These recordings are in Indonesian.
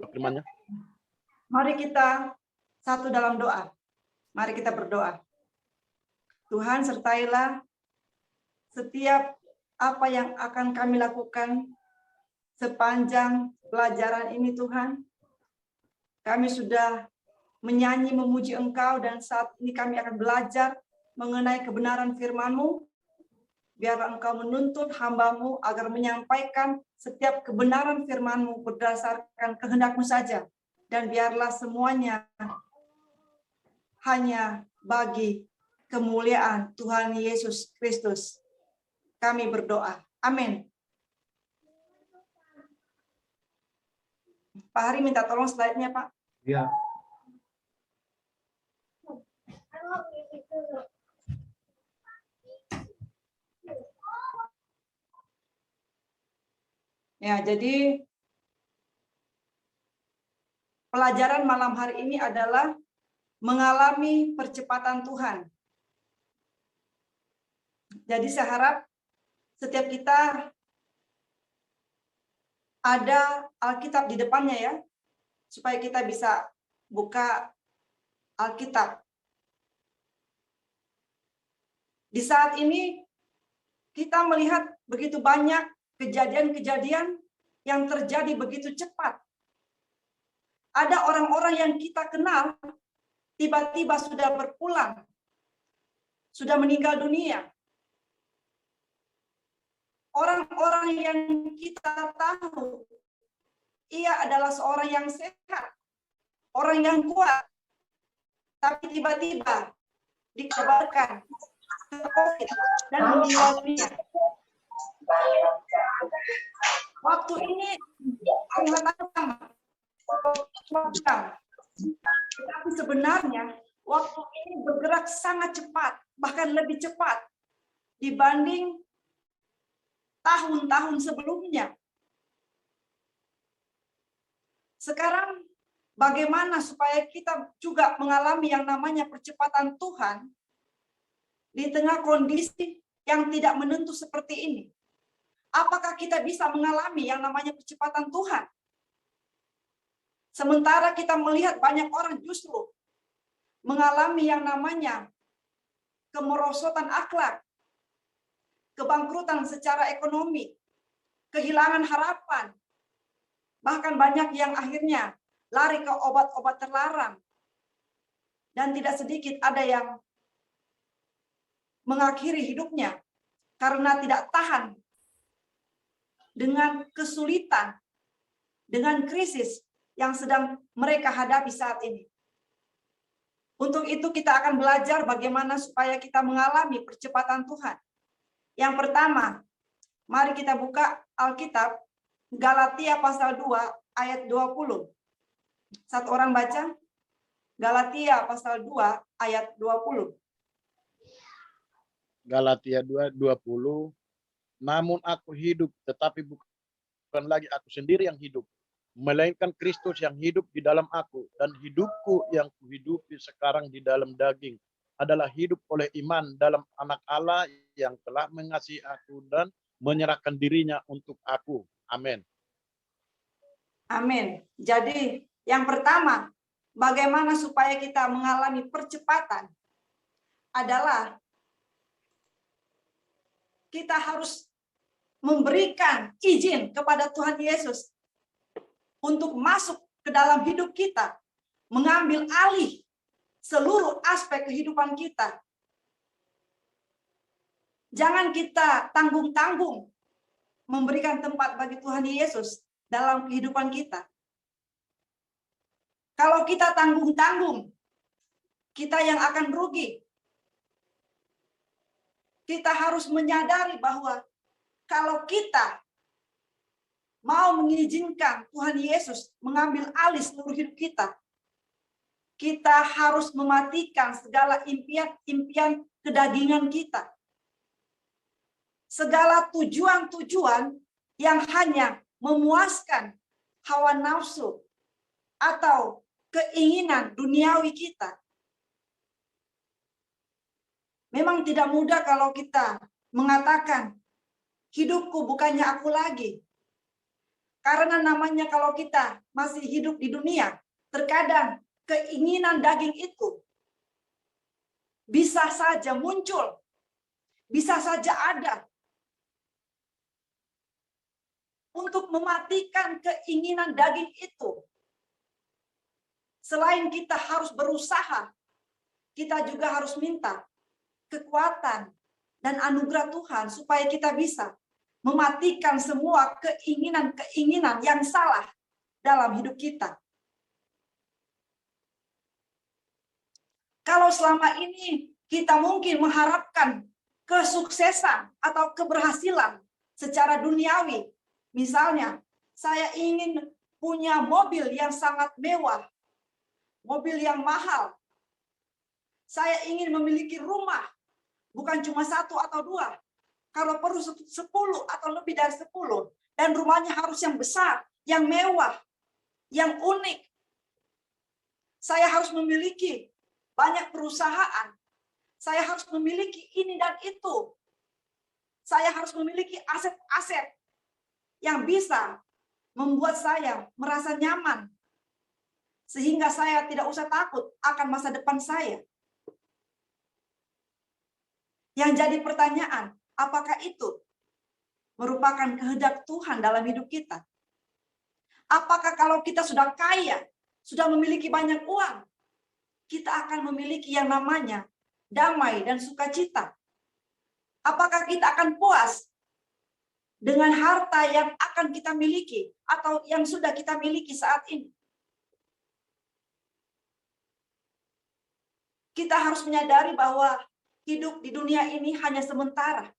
firman-Nya. Mari kita satu dalam doa. Mari kita berdoa. Tuhan, sertailah setiap apa yang akan kami lakukan sepanjang pelajaran ini, Tuhan. Kami sudah menyanyi memuji Engkau, dan saat ini kami akan belajar mengenai kebenaran firman-Mu. Biarlah Engkau menuntun hamba-Mu agar menyampaikan setiap kebenaran firman-Mu berdasarkan kehendak-Mu saja. Dan biarlah semuanya hanya bagi kemuliaan Tuhan Yesus Kristus. Kami berdoa. Amin. Pak Hari minta tolong slide-nya, Pak. Ya. Ya, jadi pelajaran malam hari ini adalah mengalami percepatan Tuhan. Jadi saya harap setiap kita ada Alkitab di depannya ya, supaya kita bisa buka Alkitab. Di saat ini kita melihat begitu banyak kejadian-kejadian yang terjadi begitu cepat. Ada orang-orang yang kita kenal tiba-tiba sudah berpulang, sudah meninggal dunia. Orang-orang yang kita tahu, ia adalah seorang yang sehat, orang yang kuat, tapi tiba-tiba dikabarkan COVID dan meninggal dunia. Waktu ini tapi sebenarnya waktu ini bergerak sangat cepat, bahkan lebih cepat dibanding tahun-tahun sebelumnya. Sekarang bagaimana supaya kita juga mengalami yang namanya percepatan Tuhan di tengah kondisi yang tidak menentu seperti ini? Apakah kita bisa mengalami yang namanya percepatan Tuhan? Sementara kita melihat banyak orang justru mengalami yang namanya kemerosotan akhlak, kebangkrutan secara ekonomi, kehilangan harapan. Bahkan banyak yang akhirnya lari ke obat-obat terlarang. Dan tidak sedikit ada yang mengakhiri hidupnya karena tidak tahan dengan kesulitan, dengan krisis yang sedang mereka hadapi saat ini. Untuk itu kita akan belajar bagaimana supaya kita mengalami percepatan Tuhan. Yang pertama, mari kita buka Alkitab, Galatia pasal 2 ayat 20. Satu orang baca, Galatia pasal 2 ayat 20. Galatia 2:20. Namun aku hidup, tetapi bukan lagi aku sendiri yang hidup, melainkan Kristus yang hidup di dalam aku, dan hidupku yang kuhidupi sekarang di dalam daging adalah hidup oleh iman dalam Anak Allah yang telah mengasihi aku dan menyerahkan dirinya untuk aku. Amin. Amin. Jadi yang pertama, bagaimana supaya kita mengalami percepatan adalah kita harus memberikan izin kepada Tuhan Yesus untuk masuk ke dalam hidup kita, mengambil alih seluruh aspek kehidupan kita. Jangan kita tanggung-tanggung memberikan tempat bagi Tuhan Yesus dalam kehidupan kita. Kalau kita tanggung-tanggung, kita yang akan rugi. Kita harus menyadari bahwa kalau kita mau mengizinkan Tuhan Yesus mengambil alih seluruh hidup kita, kita harus mematikan segala impian-impian kedagingan kita. Segala tujuan-tujuan yang hanya memuaskan hawa nafsu atau keinginan duniawi kita. Memang tidak mudah kalau kita mengatakan, hidupku bukannya aku lagi. Karena namanya kalau kita masih hidup di dunia, terkadang keinginan daging itu bisa saja muncul, bisa saja ada untuk mematikan keinginan daging itu. Selain kita harus berusaha, kita juga harus minta kekuatan dan anugerah Tuhan supaya kita bisa mematikan semua keinginan-keinginan yang salah dalam hidup kita. Kalau selama ini kita mungkin mengharapkan kesuksesan atau keberhasilan secara duniawi, misalnya saya ingin punya mobil yang sangat mewah, mobil yang mahal, saya ingin memiliki rumah, bukan cuma 1 atau 2, kalau perlu 10 atau lebih dari 10, dan rumahnya harus yang besar, yang mewah, yang unik. Saya harus memiliki banyak perusahaan. Saya harus memiliki ini dan itu. Saya harus memiliki aset-aset yang bisa membuat saya merasa nyaman. Sehingga saya tidak usah takut akan masa depan saya. Yang jadi pertanyaan, apakah itu merupakan kehendak Tuhan dalam hidup kita? Apakah kalau kita sudah kaya, sudah memiliki banyak uang, kita akan memiliki yang namanya damai dan sukacita? Apakah kita akan puas dengan harta yang akan kita miliki atau yang sudah kita miliki saat ini? Kita harus menyadari bahwa hidup di dunia ini hanya sementara.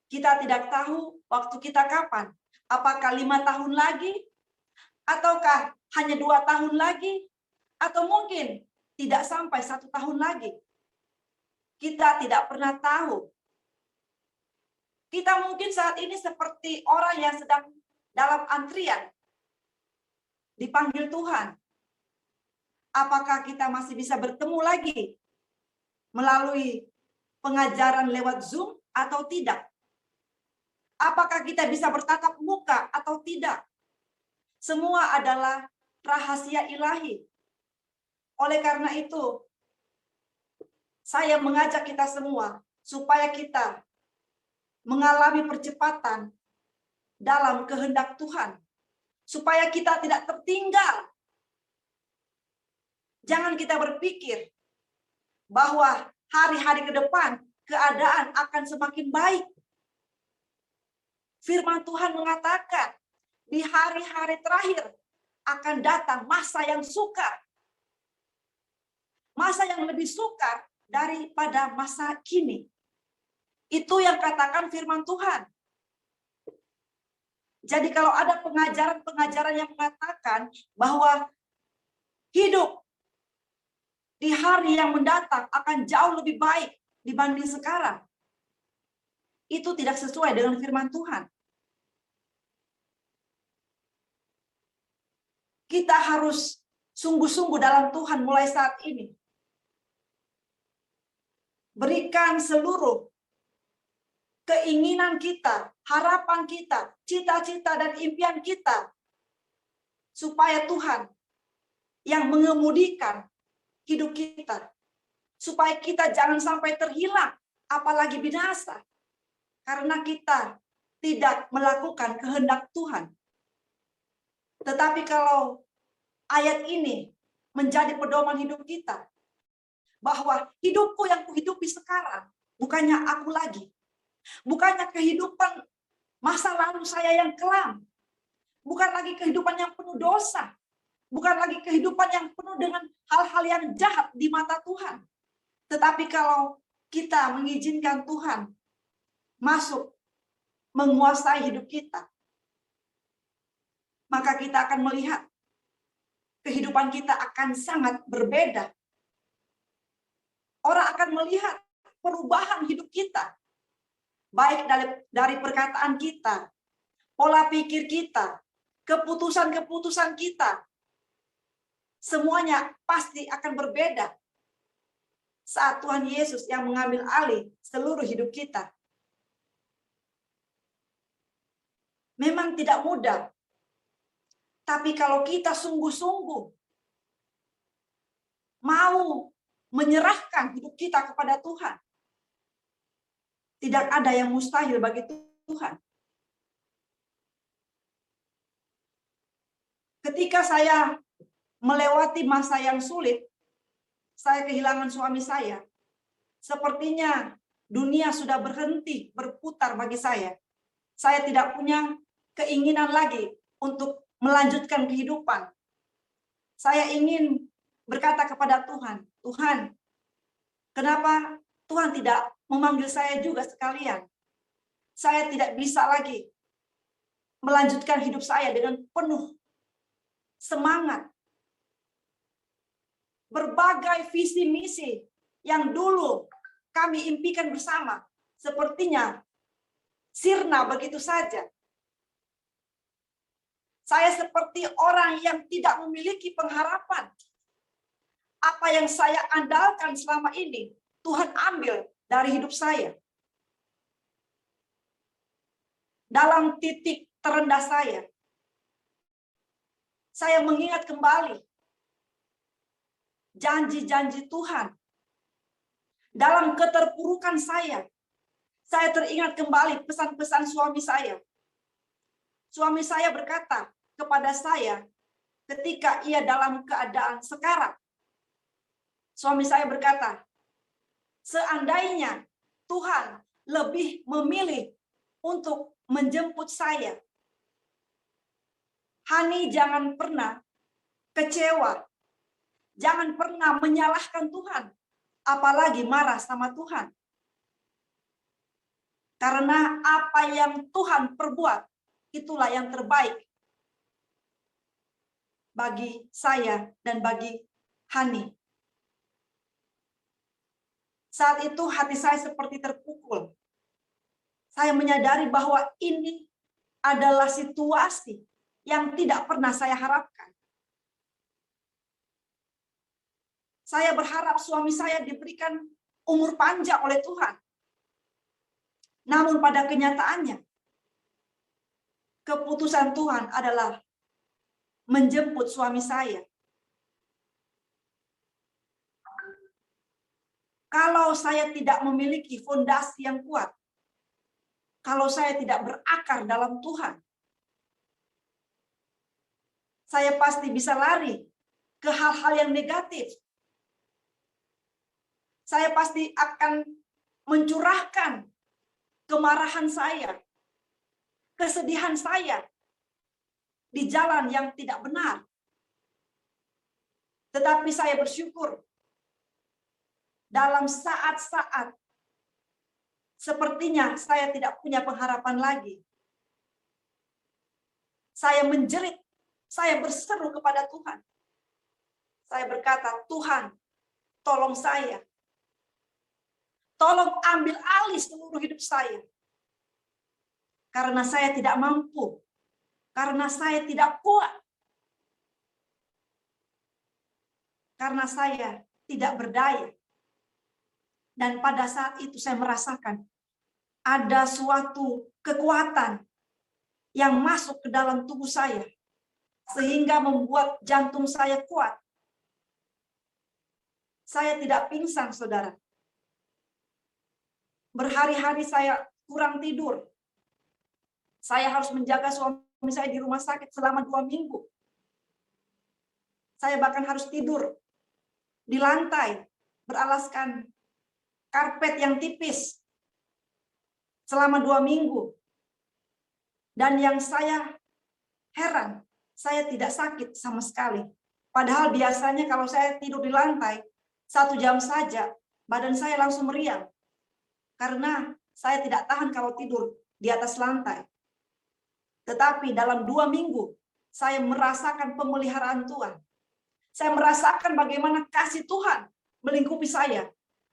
Kita tidak tahu waktu kita kapan. Apakah 5 tahun lagi? Ataukah hanya 2 tahun lagi? Atau mungkin tidak sampai 1 tahun lagi? Kita tidak pernah tahu. Kita mungkin saat ini seperti orang yang sedang dalam antrian. Dipanggil Tuhan. Apakah kita masih bisa bertemu lagi melalui pengajaran lewat Zoom atau tidak? Apakah kita bisa bertatap muka atau tidak? Semua adalah rahasia ilahi. Oleh karena itu, saya mengajak kita semua supaya kita mengalami percepatan dalam kehendak Tuhan. Supaya kita tidak tertinggal. Jangan kita berpikir bahwa hari-hari ke depan keadaan akan semakin baik. Firman Tuhan mengatakan, di hari-hari terakhir akan datang masa yang sukar. Masa yang lebih sukar daripada masa kini. Itu yang katakan firman Tuhan. Jadi kalau ada pengajaran-pengajaran yang mengatakan bahwa hidup di hari yang mendatang akan jauh lebih baik dibanding sekarang, itu tidak sesuai dengan firman Tuhan. Kita harus sungguh-sungguh dalam Tuhan mulai saat ini. Berikan seluruh keinginan kita, harapan kita, cita-cita dan impian kita, supaya Tuhan yang mengemudikan hidup kita. Supaya kita jangan sampai terhilang, apalagi binasa. Karena kita tidak melakukan kehendak Tuhan. Tetapi kalau ayat ini menjadi pedoman hidup kita, bahwa hidupku yang kuhidupi sekarang, bukannya aku lagi. Bukannya kehidupan masa lalu saya yang kelam. Bukan lagi kehidupan yang penuh dosa. Bukan lagi kehidupan yang penuh dengan hal-hal yang jahat di mata Tuhan. Tetapi kalau kita mengizinkan Tuhan masuk menguasai hidup kita, maka kita akan melihat kehidupan kita akan sangat berbeda. Orang akan melihat perubahan hidup kita. Baik dari perkataan kita, pola pikir kita, keputusan-keputusan kita. Semuanya pasti akan berbeda saat Tuhan Yesus yang mengambil alih seluruh hidup kita. Memang tidak mudah Tapi kalau kita sungguh-sungguh mau menyerahkan hidup kita kepada Tuhan, tidak ada yang mustahil bagi Tuhan. Ketika saya melewati masa yang sulit, saya kehilangan suami saya. Sepertinya dunia sudah berhenti berputar bagi saya. Saya tidak punya keinginan lagi untuk melanjutkan kehidupan. Saya ingin berkata kepada Tuhan, Tuhan, kenapa Tuhan tidak memanggil saya juga sekalian? Saya tidak bisa lagi melanjutkan hidup saya dengan penuh semangat. Berbagai visi misi yang dulu kami impikan bersama, sepertinya sirna begitu saja. Saya seperti orang yang tidak memiliki pengharapan. Apa yang saya andalkan selama ini, Tuhan ambil dari hidup saya. Dalam titik terendah saya mengingat kembali janji-janji Tuhan. Dalam keterpurukan saya teringat kembali pesan-pesan suami saya. Suami saya berkata kepada saya ketika ia dalam keadaan sekarat. Suami saya berkata, seandainya Tuhan lebih memilih untuk menjemput saya, Hani jangan pernah kecewa, jangan pernah menyalahkan Tuhan, apalagi marah sama Tuhan. Karena apa yang Tuhan perbuat, itulah yang terbaik bagi saya dan bagi Hani. Saat itu hati saya seperti terpukul. Saya menyadari bahwa ini adalah situasi yang tidak pernah saya harapkan. Saya berharap suami saya diberikan umur panjang oleh Tuhan. Namun pada kenyataannya, keputusan Tuhan adalah menjemput suami saya. Kalau saya tidak memiliki fondasi yang kuat, kalau saya tidak berakar dalam Tuhan, saya pasti bisa lari ke hal-hal yang negatif. Saya pasti akan mencurahkan kemarahan saya, kesedihan saya di jalan yang tidak benar. Tetapi saya bersyukur dalam saat-saat sepertinya saya tidak punya pengharapan lagi. Saya menjerit, saya berseru kepada Tuhan. Saya berkata, Tuhan, tolong saya. Tolong ambil alih seluruh hidup saya. Karena saya tidak mampu. Karena saya tidak kuat. Karena saya tidak berdaya. Dan pada saat itu saya merasakan ada suatu kekuatan yang masuk ke dalam tubuh saya. Sehingga membuat jantung saya kuat. Saya tidak pingsan, saudara. Berhari-hari saya kurang tidur. Saya harus menjaga suami saya di rumah sakit selama 2 minggu. Saya bahkan harus tidur di lantai beralaskan karpet yang tipis selama 2 minggu. Dan yang saya heran, saya tidak sakit sama sekali. Padahal biasanya kalau saya tidur di lantai 1 jam saja, badan saya langsung meriang. Karena saya tidak tahan kalau tidur di atas lantai. Tetapi dalam 2 minggu, saya merasakan pemeliharaan Tuhan. Saya merasakan bagaimana kasih Tuhan melingkupi saya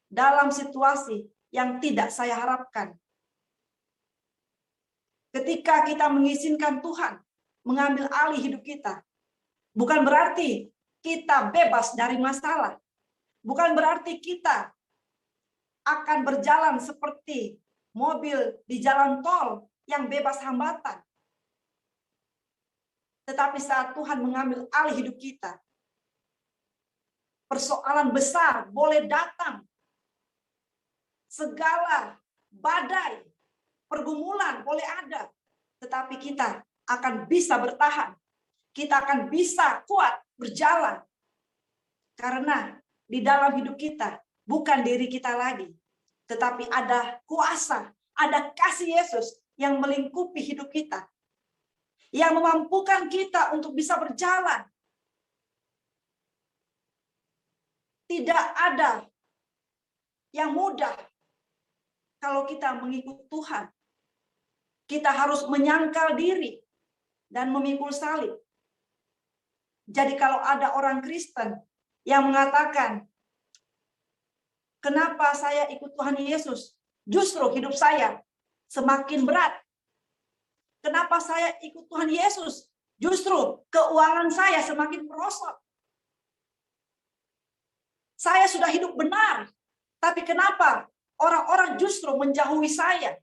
dalam situasi yang tidak saya harapkan. Ketika kita mengizinkan Tuhan mengambil alih hidup kita, bukan berarti kita bebas dari masalah. Bukan berarti kita akan berjalan seperti mobil di jalan tol yang bebas hambatan. Tetapi saat Tuhan mengambil alih hidup kita, persoalan besar boleh datang. Segala badai, pergumulan boleh ada. Tetapi kita akan bisa bertahan. Kita akan bisa kuat berjalan. Karena di dalam hidup kita bukan diri kita lagi. Tetapi ada kuasa, ada kasih Yesus yang melingkupi hidup kita. Yang memampukan kita untuk bisa berjalan. Tidak ada yang mudah kalau kita mengikut Tuhan. Kita harus menyangkal diri dan memikul salib. Jadi kalau ada orang Kristen yang mengatakan, kenapa saya ikut Tuhan Yesus? Justru hidup saya semakin berat. Kenapa saya ikut Tuhan Yesus? Justru keuangan saya semakin merosot. Saya sudah hidup benar, tapi kenapa orang-orang justru menjauhi saya?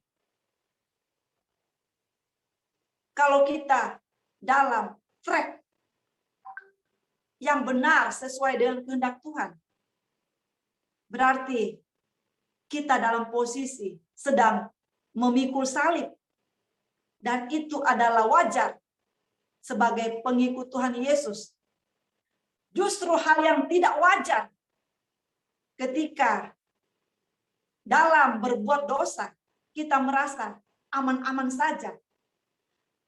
Kalau kita dalam track yang benar sesuai dengan kehendak Tuhan, berarti kita dalam posisi sedang memikul salib. Dan itu adalah wajar sebagai pengikut Tuhan Yesus. Justru hal yang tidak wajar ketika dalam berbuat dosa kita merasa aman-aman saja.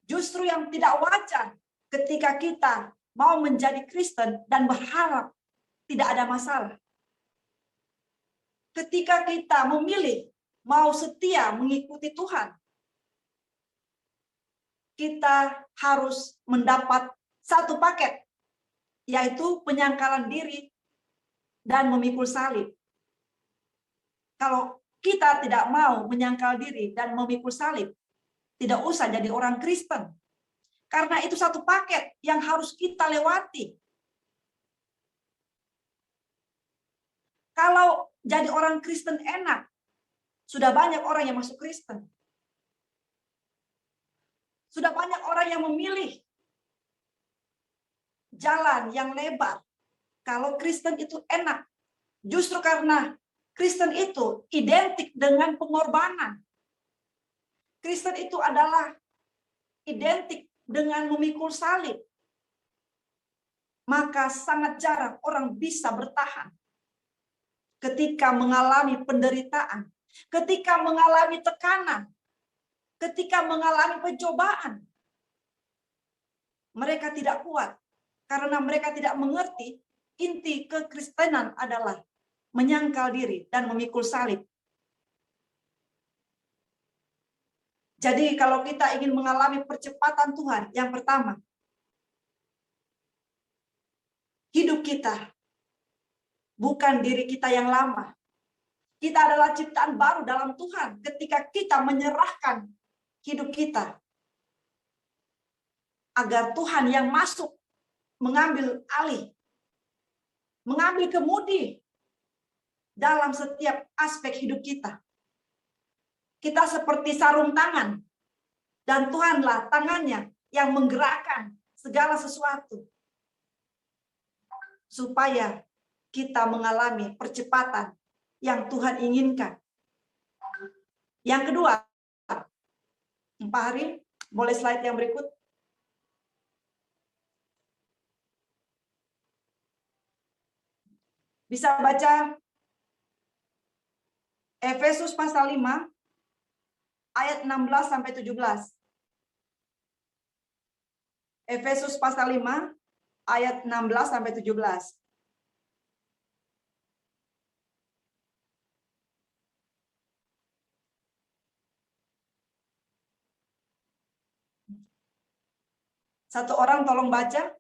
Justru yang tidak wajar ketika kita mau menjadi Kristen dan berharap tidak ada masalah. Ketika kita memilih mau setia mengikuti Tuhan, kita harus mendapat satu paket, yaitu penyangkalan diri dan memikul salib. Kalau kita tidak mau menyangkal diri dan memikul salib, tidak usah jadi orang Kristen. Karena itu satu paket yang harus kita lewati. Kalau jadi orang Kristen enak, sudah banyak orang yang masuk Kristen. Sudah banyak orang yang memilih jalan yang lebar. Kalau Kristen itu enak. Justru karena Kristen itu identik dengan pengorbanan. Kristen itu adalah identik dengan memikul salib. Maka sangat jarang orang bisa bertahan. Ketika mengalami penderitaan. Ketika mengalami tekanan. Ketika mengalami pencobaan, mereka tidak kuat karena mereka tidak mengerti inti kekristenan adalah menyangkal diri dan memikul salib. Jadi kalau kita ingin mengalami percepatan Tuhan, yang pertama, hidup kita bukan diri kita yang lama. Kita adalah ciptaan baru dalam Tuhan ketika kita menyerahkan hidup kita agar Tuhan yang masuk mengambil alih, mengambil kemudi dalam setiap aspek hidup kita. Kita seperti sarung tangan dan Tuhanlah tangannya yang menggerakkan segala sesuatu supaya kita mengalami percepatan yang Tuhan inginkan. Yang kedua, Pak Hari, boleh slide yang berikut? Bisa baca Efesus pasal 5 ayat 16 sampai 17. Efesus pasal 5 ayat 16 sampai 17. Satu orang tolong baca.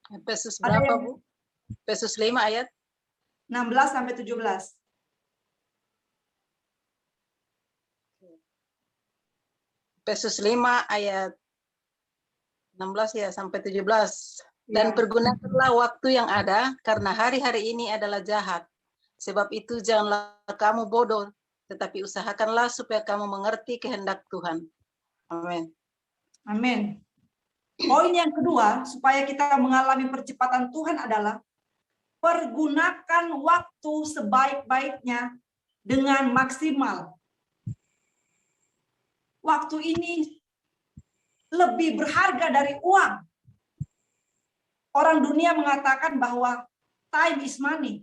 Efesus berapa, Bu? Efesus 5 ayat 16 sampai 17. Efesus 5 ayat 16 ya sampai 17. Dan Ya. pergunakanlah waktu yang ada karena hari-hari ini adalah jahat. Sebab itu janganlah kamu bodoh, tetapi usahakanlah supaya kamu mengerti kehendak Tuhan. Amin. Amin. Poin yang kedua, supaya kita mengalami percepatan Tuhan adalah pergunakan waktu sebaik-baiknya dengan maksimal. Waktu ini lebih berharga dari uang. Orang dunia mengatakan bahwa time is money.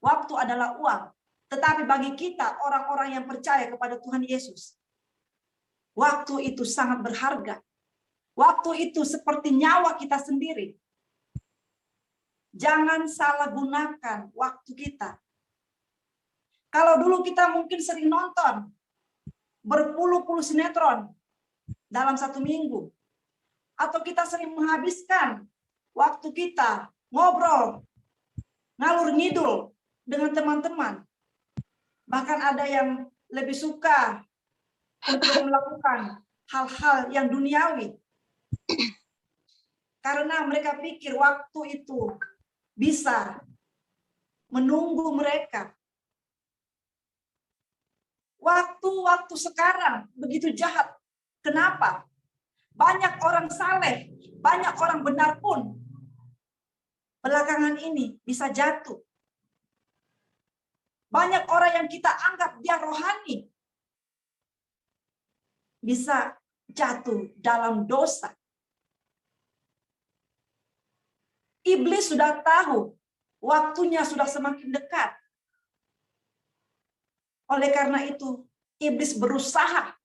Waktu adalah uang. Tetapi bagi kita, orang-orang yang percaya kepada Tuhan Yesus, waktu itu sangat berharga. Waktu itu seperti nyawa kita sendiri. Jangan salah gunakan waktu kita. Kalau dulu kita mungkin sering nonton berpuluh-puluh sinetron dalam satu minggu, atau kita sering menghabiskan waktu kita ngobrol, ngalur ngidul dengan teman-teman. Bahkan ada yang lebih suka untuk melakukan hal-hal yang duniawi. Karena mereka pikir waktu itu bisa menunggu mereka. Waktu-waktu sekarang begitu jahat. Kenapa? Banyak orang saleh, banyak orang benar pun belakangan ini bisa jatuh. Banyak orang yang kita anggap dia rohani bisa jatuh dalam dosa. Iblis sudah tahu waktunya sudah semakin dekat. Oleh karena itu, iblis berusaha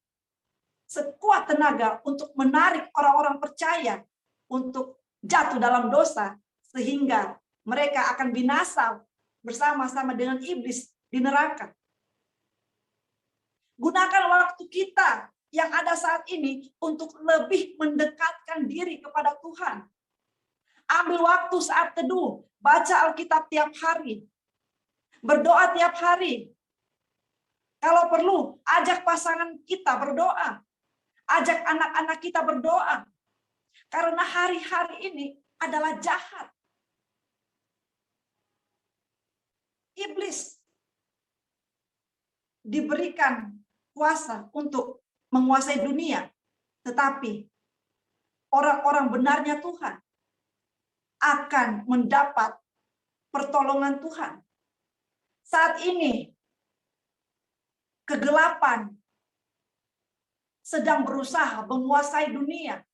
sekuat tenaga untuk menarik orang-orang percaya untuk jatuh dalam dosa, sehingga mereka akan binasa bersama-sama dengan iblis di neraka. Gunakan waktu kita yang ada saat ini untuk lebih mendekatkan diri kepada Tuhan. Ambil waktu saat teduh, baca Alkitab tiap hari, berdoa tiap hari. Kalau perlu, ajak pasangan kita berdoa, ajak anak-anak kita berdoa. Karena hari-hari ini adalah jahat. Iblis diberikan kuasa untuk menguasai dunia, tetapi orang-orang benarnya Tuhan akan mendapat pertolongan Tuhan. Saat ini kegelapan sedang berusaha menguasai dunia.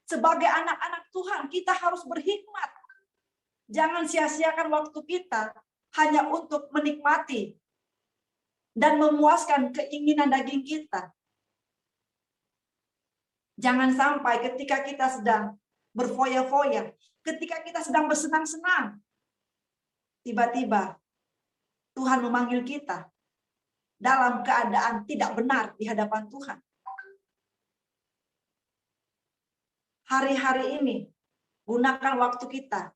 Sebagai anak-anak Tuhan, kita harus berhikmat. Jangan sia-siakan waktu kita hanya untuk menikmati dan memuaskan keinginan daging kita. Jangan sampai ketika kita sedang berfoya-foya, ketika kita sedang bersenang-senang, tiba-tiba Tuhan memanggil kita dalam keadaan tidak benar di hadapan Tuhan. Hari-hari ini, gunakan waktu kita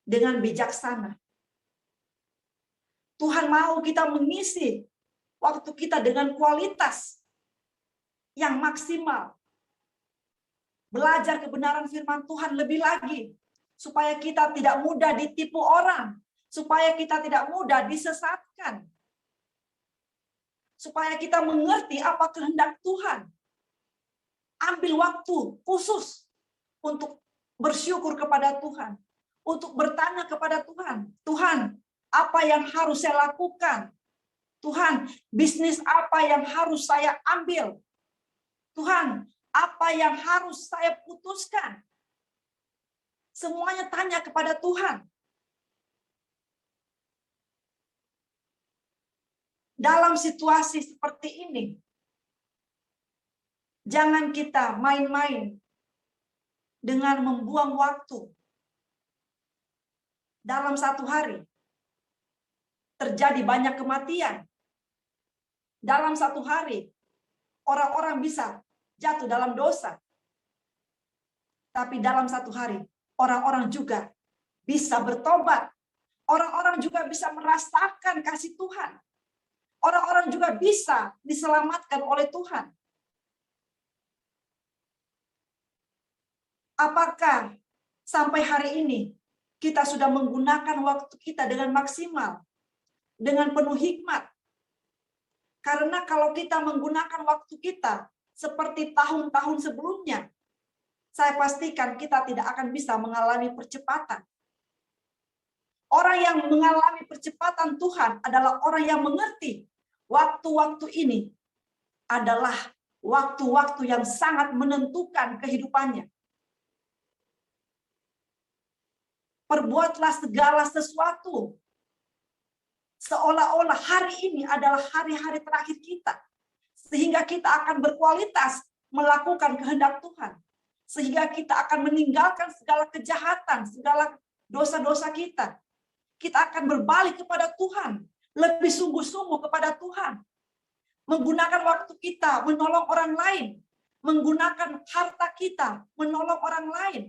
dengan bijaksana. Tuhan mau kita mengisi waktu kita dengan kualitas yang maksimal. Belajar kebenaran firman Tuhan lebih lagi, supaya kita tidak mudah ditipu orang, supaya kita tidak mudah disesatkan, supaya kita mengerti apa kehendak Tuhan. Ambil waktu khusus untuk bersyukur kepada Tuhan, untuk bertanya kepada Tuhan, Tuhan, apa yang harus saya lakukan? Tuhan, bisnis apa yang harus saya ambil? Tuhan, apa yang harus saya putuskan? Semuanya tanya kepada Tuhan. Dalam situasi seperti ini, jangan kita main-main dengan membuang waktu. Dalam satu hari, terjadi banyak kematian. Dalam satu hari, orang-orang bisa jatuh dalam dosa. Tapi dalam satu hari, orang-orang juga bisa bertobat. Orang-orang juga bisa merasakan kasih Tuhan. Orang-orang juga bisa diselamatkan oleh Tuhan. Apakah sampai hari ini kita sudah menggunakan waktu kita dengan maksimal, dengan penuh hikmat. Karena kalau kita menggunakan waktu kita seperti tahun-tahun sebelumnya, saya pastikan kita tidak akan bisa mengalami percepatan. Orang yang mengalami percepatan Tuhan adalah orang yang mengerti waktu-waktu ini adalah waktu-waktu yang sangat menentukan kehidupannya. Perbuatlah segala sesuatu seolah-olah hari ini adalah hari-hari terakhir kita. Sehingga kita akan berkualitas melakukan kehendak Tuhan. Sehingga kita akan meninggalkan segala kejahatan, segala dosa-dosa kita. Kita akan berbalik kepada Tuhan. Lebih sungguh-sungguh kepada Tuhan. Menggunakan waktu kita menolong orang lain. Menggunakan harta kita menolong orang lain.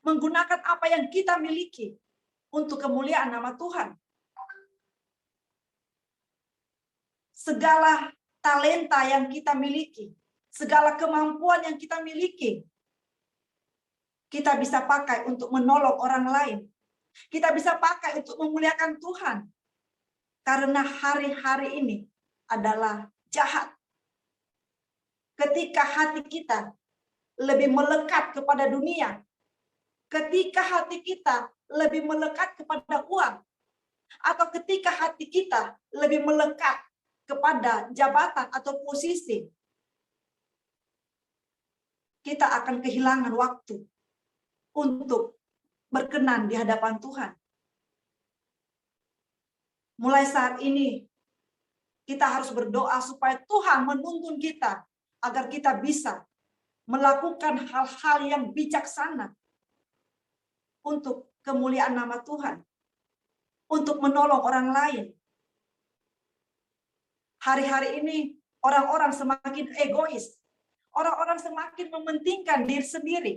Menggunakan apa yang kita miliki untuk kemuliaan nama Tuhan. Segala talenta yang kita miliki, segala kemampuan yang kita miliki, kita bisa pakai untuk menolong orang lain. Kita bisa pakai untuk memuliakan Tuhan. Karena hari-hari ini adalah jahat. Ketika hati kita lebih melekat kepada dunia, ketika hati kita lebih melekat kepada uang, atau ketika hati kita lebih melekat kepada jabatan atau posisi, kita akan kehilangan waktu untuk berkenan di hadapan Tuhan. Mulai saat ini, kita harus berdoa supaya Tuhan menuntun kita agar kita bisa melakukan hal-hal yang bijaksana untuk kemuliaan nama Tuhan, untuk menolong orang lain. Hari-hari ini orang-orang semakin egois, orang-orang semakin mementingkan diri sendiri.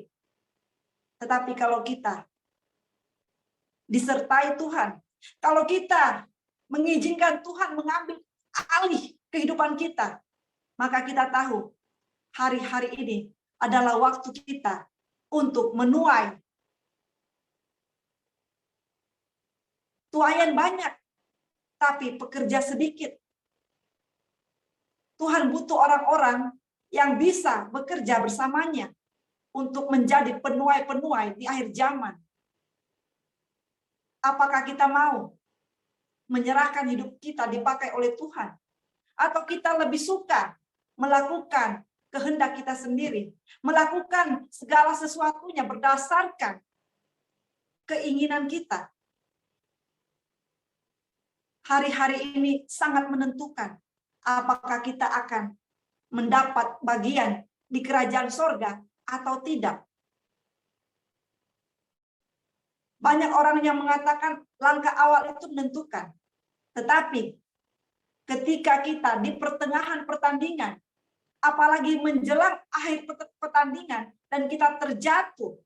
Tetapi kalau kita disertai Tuhan, kalau kita mengizinkan Tuhan mengambil alih kehidupan kita, maka kita tahu hari-hari ini adalah waktu kita untuk menuai. Tuaian banyak, tapi pekerja sedikit. Tuhan butuh orang-orang yang bisa bekerja bersamanya untuk menjadi penuai-penuai di akhir zaman. Apakah kita mau menyerahkan hidup kita dipakai oleh Tuhan? Atau kita lebih suka melakukan kehendak kita sendiri, melakukan segala sesuatunya berdasarkan keinginan kita? Hari-hari ini sangat menentukan apakah kita akan mendapat bagian di kerajaan sorga atau tidak. Banyak orang yang mengatakan langkah awal itu menentukan. Tetapi ketika kita di pertengahan pertandingan, apalagi menjelang akhir pertandingan, dan kita terjatuh,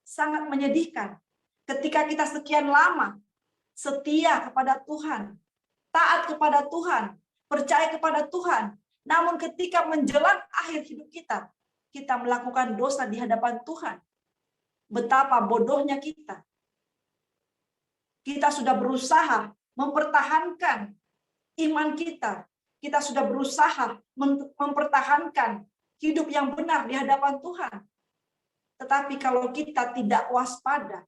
sangat menyedihkan. Ketika kita sekian lama setia kepada Tuhan, taat kepada Tuhan, percaya kepada Tuhan, namun ketika menjelang akhir hidup kita, kita melakukan dosa di hadapan Tuhan. Betapa bodohnya kita. Kita sudah berusaha mempertahankan iman kita. Kita sudah berusaha mempertahankan hidup yang benar di hadapan Tuhan. Tetapi kalau kita tidak waspada,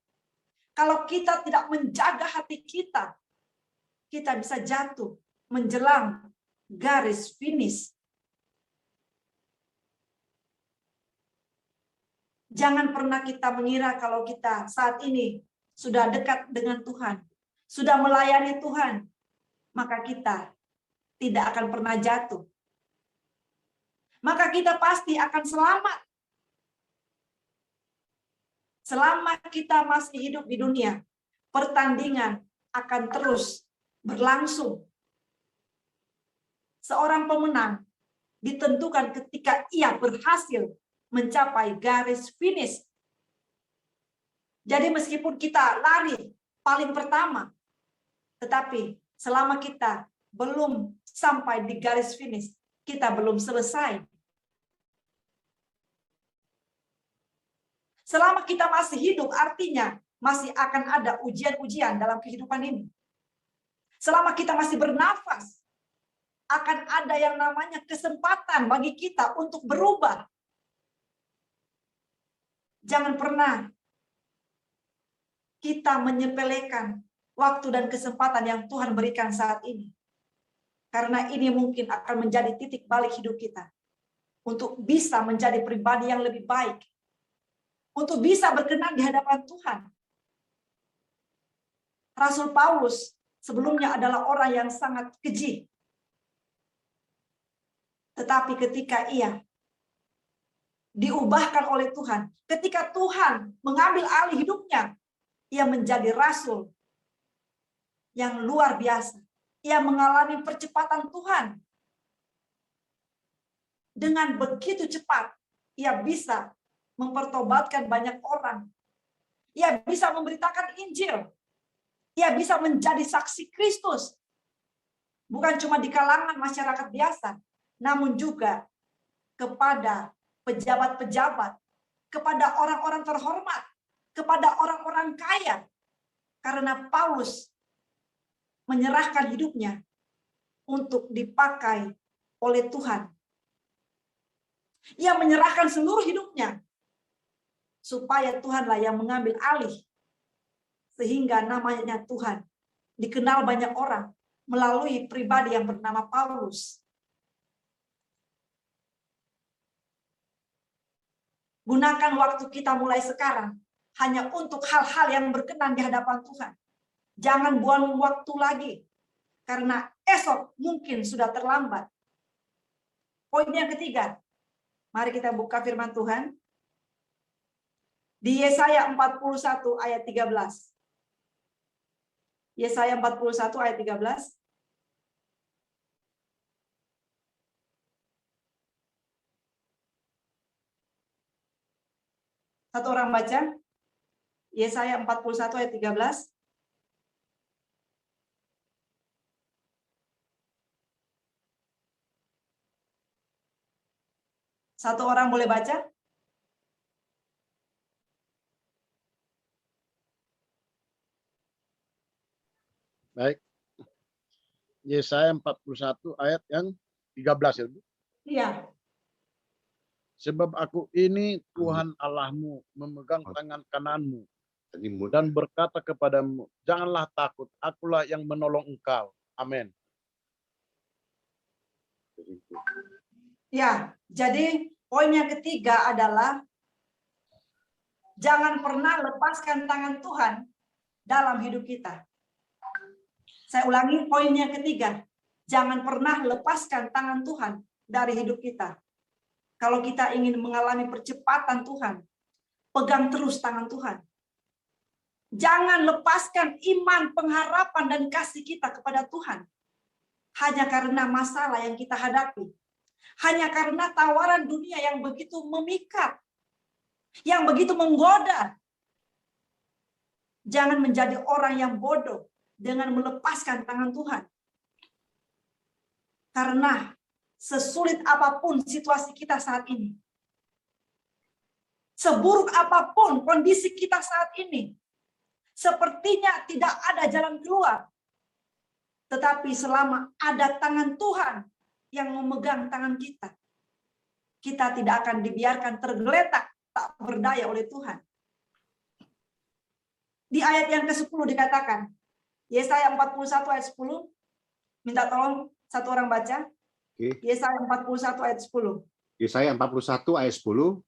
kalau kita tidak menjaga hati kita, kita bisa jatuh menjelang garis finish. Jangan pernah kita mengira kalau kita saat ini sudah dekat dengan Tuhan, sudah melayani Tuhan, maka kita tidak akan pernah jatuh. Maka kita pasti akan selamat. Selama kita masih hidup di dunia, pertandingan akan terus berlangsung. Seorang pemenang ditentukan ketika ia berhasil mencapai garis finish. Jadi meskipun kita lari paling pertama, tetapi selama kita belum sampai di garis finish, kita belum selesai. Selama kita masih hidup, artinya masih akan ada ujian-ujian dalam kehidupan ini. Selama kita masih bernafas, akan ada yang namanya kesempatan bagi kita untuk berubah. Jangan pernah kita menyepelekan waktu dan kesempatan yang Tuhan berikan saat ini. Karena ini mungkin akan menjadi titik balik hidup kita. Untuk bisa menjadi pribadi yang lebih baik. Untuk bisa berkenan di hadapan Tuhan. Rasul Paulus sebelumnya adalah orang yang sangat keji. Tetapi ketika ia diubahkan oleh Tuhan, ketika Tuhan mengambil alih hidupnya, ia menjadi rasul yang luar biasa. Ia mengalami percepatan Tuhan. Dengan begitu cepat, ia bisa mempertobatkan banyak orang. Ia bisa memberitakan Injil. Ia bisa menjadi saksi Kristus. Bukan cuma di kalangan masyarakat biasa, namun juga kepada pejabat-pejabat, kepada orang-orang terhormat, kepada orang-orang kaya. Karena Paulus menyerahkan hidupnya untuk dipakai oleh Tuhan. Ia menyerahkan seluruh hidupnya supaya Tuhanlah yang mengambil alih. Sehingga namanya Tuhan dikenal banyak orang melalui pribadi yang bernama Paulus. Gunakan waktu kita mulai sekarang hanya untuk hal-hal yang berkenan di hadapan Tuhan. Jangan buang waktu lagi, karena esok mungkin sudah terlambat. Poin yang ketiga, mari kita buka firman Tuhan. Di Yesaya 41 ayat 13. Yesaya 41 ayat 13. Satu orang baca. Yesaya 41 ayat 13. Satu orang boleh baca? Baik. Yesaya 41 ayat yang 13 ya, Bu. Iya. Sebab aku ini Tuhan Allahmu memegang tangan kananmu dan berkata kepadamu, janganlah takut, akulah yang menolong engkau. Amin. Ya, jadi poin yang ketiga adalah jangan pernah lepaskan tangan Tuhan dalam hidup kita. Saya ulangi poin yang ketiga. Jangan pernah lepaskan tangan Tuhan dari hidup kita. Kalau kita ingin mengalami percepatan Tuhan, pegang terus tangan Tuhan. Jangan lepaskan iman, pengharapan, dan kasih kita kepada Tuhan. Hanya karena masalah yang kita hadapi. Hanya karena tawaran dunia yang begitu memikat. Yang begitu menggoda. Jangan menjadi orang yang bodoh dengan melepaskan tangan Tuhan. Karena sesulit apapun situasi kita saat ini, seburuk apapun kondisi kita saat ini, sepertinya tidak ada jalan keluar. Tetapi selama ada tangan Tuhan yang memegang tangan kita, kita tidak akan dibiarkan tergeletak tak berdaya oleh Tuhan. Di ayat yang ke-10 dikatakan, Yesaya 41 ayat 10, minta tolong satu orang baca. Yesaya 41 ayat 10. Yesaya 41 ayat 10.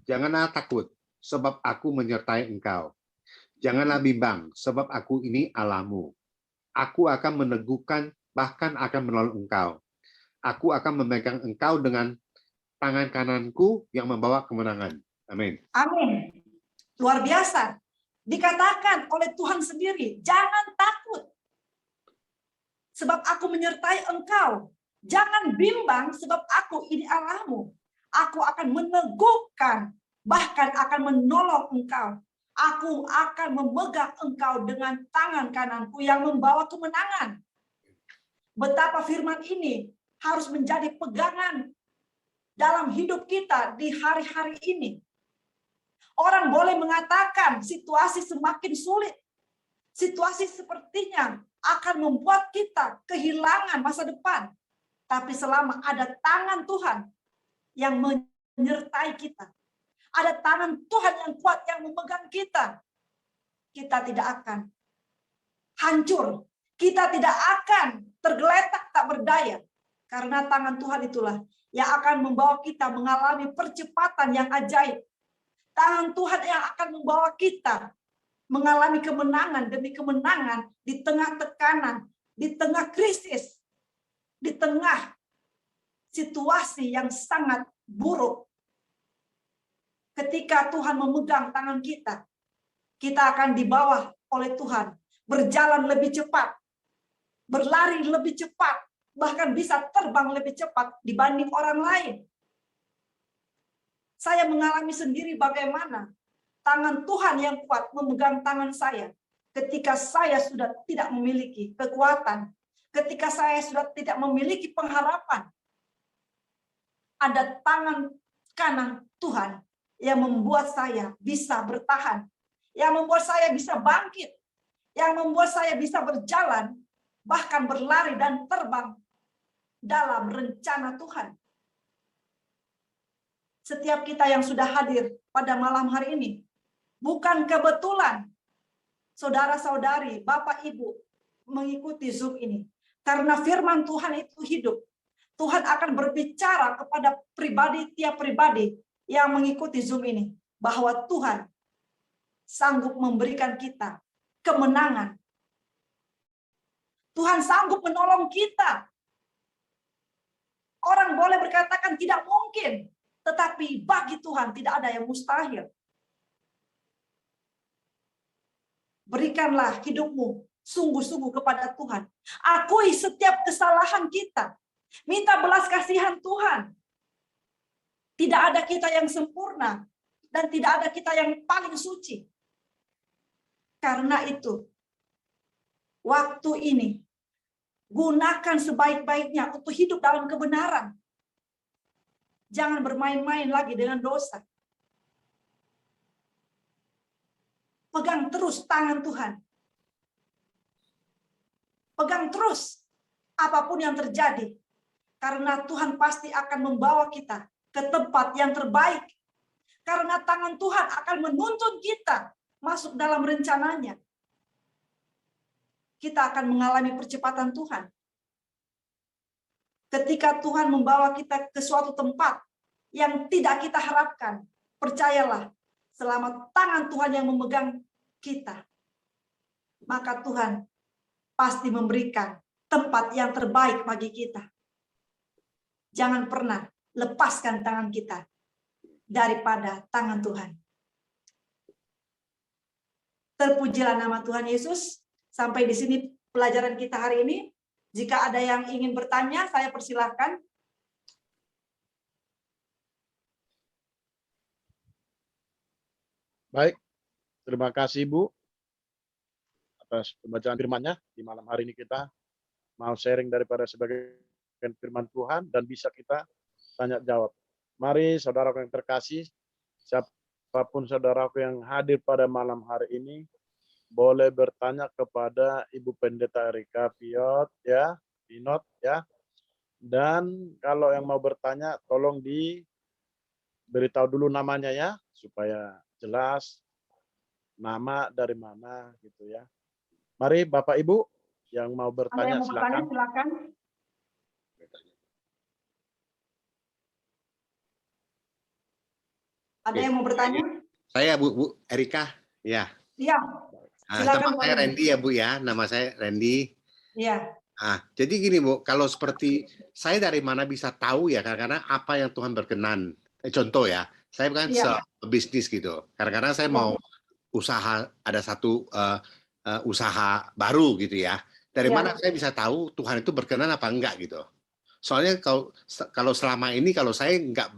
Janganlah takut, sebab aku menyertai engkau. Janganlah bimbang, sebab aku ini Allahmu. Aku akan meneguhkan, bahkan akan menolong engkau. Aku akan memegang engkau dengan tangan kananku yang membawa kemenangan. Amin. Amin. Luar biasa. Dikatakan oleh Tuhan sendiri, jangan takut. Sebab aku menyertai engkau. Jangan bimbang, sebab aku ini Allahmu. Aku akan meneguhkan, bahkan akan menolong engkau. Aku akan memegang engkau dengan tangan kananku yang membawa kemenangan. Betapa firman ini harus menjadi pegangan dalam hidup kita di hari-hari ini. Orang boleh mengatakan situasi semakin sulit. Situasi sepertinya akan membuat kita kehilangan masa depan. Tapi selama ada tangan Tuhan yang menyertai kita, ada tangan Tuhan yang kuat yang memegang kita, kita tidak akan hancur. Kita tidak akan tergeletak tak berdaya. Karena tangan Tuhan itulah yang akan membawa kita mengalami percepatan yang ajaib. Tangan Tuhan yang akan membawa kita mengalami kemenangan demi kemenangan di tengah tekanan, di tengah krisis, di tengah situasi yang sangat buruk. Ketika Tuhan memegang tangan kita, kita akan dibawa oleh Tuhan, berjalan lebih cepat, berlari lebih cepat, bahkan bisa terbang lebih cepat dibanding orang lain. Saya mengalami sendiri bagaimana tangan Tuhan yang kuat memegang tangan saya ketika saya sudah tidak memiliki kekuatan, ketika saya sudah tidak memiliki pengharapan. Ada tangan kanan Tuhan yang membuat saya bisa bertahan, yang membuat saya bisa bangkit, yang membuat saya bisa berjalan, bahkan berlari dan terbang dalam rencana Tuhan. Setiap kita yang sudah hadir pada malam hari ini, bukan kebetulan saudara-saudari, Bapak Ibu mengikuti Zoom ini. Karena firman Tuhan itu hidup. Tuhan akan berbicara kepada tiap pribadi yang mengikuti Zoom ini. Bahwa Tuhan sanggup memberikan kita kemenangan. Tuhan sanggup menolong kita. Orang boleh berkatakan tidak mungkin. Tetapi bagi Tuhan tidak ada yang mustahil. Berikanlah hidupmu sungguh-sungguh kepada Tuhan. Akui setiap kesalahan kita. Minta belas kasihan Tuhan. Tidak ada kita yang sempurna. Dan tidak ada kita yang paling suci. Karena itu, waktu ini, gunakan sebaik-baiknya untuk hidup dalam kebenaran. Jangan bermain-main lagi dengan dosa. Pegang terus tangan Tuhan. Pegang terus apapun yang terjadi. Karena Tuhan pasti akan membawa kita ke tempat yang terbaik. Karena tangan Tuhan akan menuntun kita masuk dalam rencananya. Kita akan mengalami percepatan Tuhan. Ketika Tuhan membawa kita ke suatu tempat yang tidak kita harapkan, percayalah, selama tangan Tuhan yang memegang kita, maka Tuhan pasti memberikan tempat yang terbaik bagi kita. Jangan pernah lepaskan tangan kita daripada tangan Tuhan. Terpujilah nama Tuhan Yesus. Sampai di sini pelajaran kita hari ini. Jika ada yang ingin bertanya, saya persilahkan. Baik, terima kasih Bu atas pembacaan firman-Nya. Di malam hari ini kita mau sharing daripada sebagian firman Tuhan dan bisa kita tanya jawab. Mari saudaraku yang terkasih, siapapun saudaraku yang hadir pada malam hari ini, boleh bertanya kepada Ibu Pendeta Erika Piot ya, Pinot ya. Dan kalau yang mau bertanya tolong diberitahu dulu namanya ya supaya jelas nama dari mana gitu ya. Mari Bapak Ibu yang mau bertanya silakan. Silakan. Ada yang mau bertanya? Saya Bu Erika, ya. Iya. Nama saya Randy ya Bu ya, nama saya Randy. Iya. Jadi gini Bu, kalau seperti saya dari mana bisa tahu ya, karena apa yang Tuhan berkenan. Contoh ya, saya kan bisnis gitu. Karena saya mau usaha, ada satu usaha baru gitu ya. Dari mana saya bisa tahu Tuhan itu berkenan apa enggak gitu. Soalnya kalau selama ini kalau saya enggak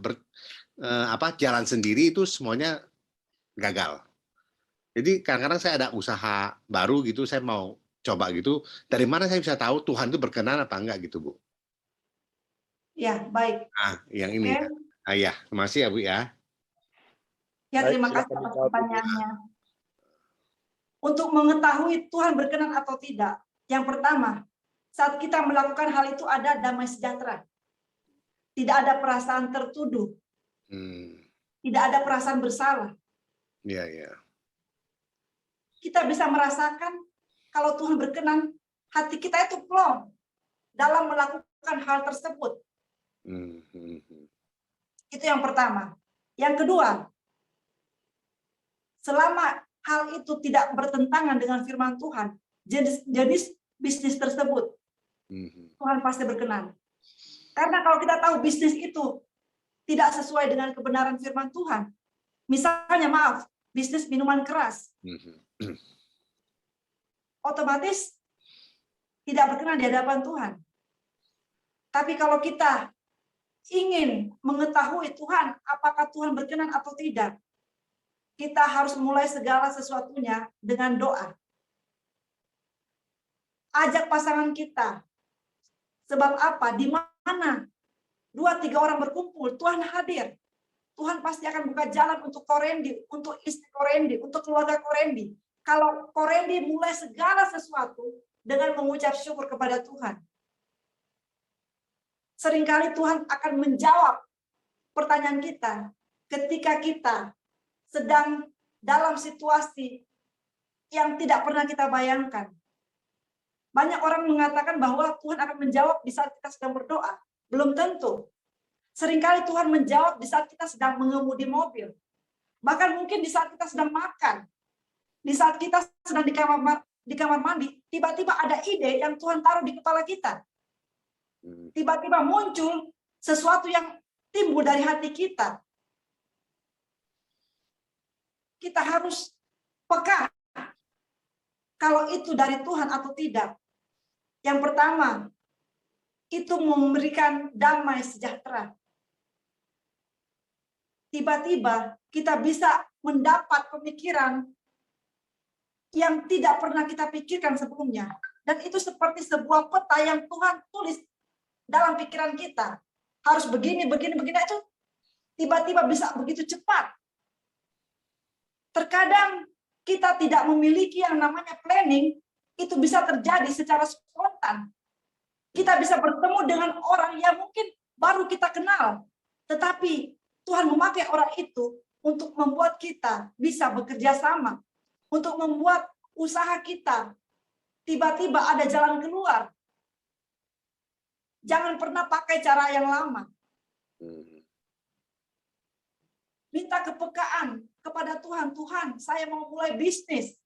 jalan sendiri itu semuanya gagal. Jadi kadang-kadang saya ada usaha baru gitu, saya mau coba gitu. Dari mana saya bisa tahu Tuhan itu berkenan apa enggak gitu, Bu? Ya, baik. Yang ini. Ya, terima kasih ya, Bu ya. Ya, Baik, terima kasih silakan atas dijawab, Ibu. pertanyaannya. Untuk mengetahui Tuhan berkenan atau tidak, yang pertama, saat kita melakukan hal itu ada damai sejahtera. Tidak ada perasaan tertuduh, tidak ada perasaan bersalah. Ya, ya. Kita bisa merasakan kalau Tuhan berkenan, hati kita itu plong dalam melakukan hal tersebut. Itu yang pertama. Yang kedua, selama hal itu tidak bertentangan dengan firman Tuhan, jenis bisnis tersebut, Tuhan pasti berkenan. Karena kalau kita tahu bisnis itu tidak sesuai dengan kebenaran firman Tuhan, misalnya maaf, bisnis minuman keras, otomatis tidak berkenan di hadapan Tuhan. Tapi kalau kita ingin mengetahui Tuhan, apakah Tuhan berkenan atau tidak, kita harus mulai segala sesuatunya dengan doa. Ajak pasangan kita. Sebab apa? Di mana 2-3 orang berkumpul, Tuhan hadir. Tuhan pasti akan buka jalan untuk Korendi, untuk istri Korendi, untuk keluarga Korendi. Kalau Korendi mulai segala sesuatu dengan mengucap syukur kepada Tuhan, seringkali Tuhan akan menjawab pertanyaan kita ketika kita sedang dalam situasi yang tidak pernah kita bayangkan. Banyak orang mengatakan bahwa Tuhan akan menjawab di saat kita sedang berdoa. Belum tentu. Seringkali Tuhan menjawab di saat kita sedang mengemudi mobil. Bahkan mungkin di saat kita sedang makan. Di saat kita sedang di kamar mandi, tiba-tiba ada ide yang Tuhan taruh di kepala kita. Tiba-tiba muncul sesuatu yang timbul dari hati kita. Kita harus peka kalau itu dari Tuhan atau tidak. Yang pertama, itu memberikan damai sejahtera. Tiba-tiba kita bisa mendapat pemikiran yang tidak pernah kita pikirkan sebelumnya. Dan itu seperti sebuah peta yang Tuhan tulis dalam pikiran kita. Harus begini, begini, begini. Itu tiba-tiba bisa begitu cepat. Terkadang kita tidak memiliki yang namanya planning, itu bisa terjadi secara spontan. Kita bisa bertemu dengan orang yang mungkin baru kita kenal, tetapi Tuhan memakai orang itu untuk membuat kita bisa bekerja sama, untuk membuat usaha kita tiba-tiba ada jalan keluar. Jangan pernah pakai cara yang lama. Minta kepekaan kepada Tuhan. Tuhan, saya mau mulai bisnis.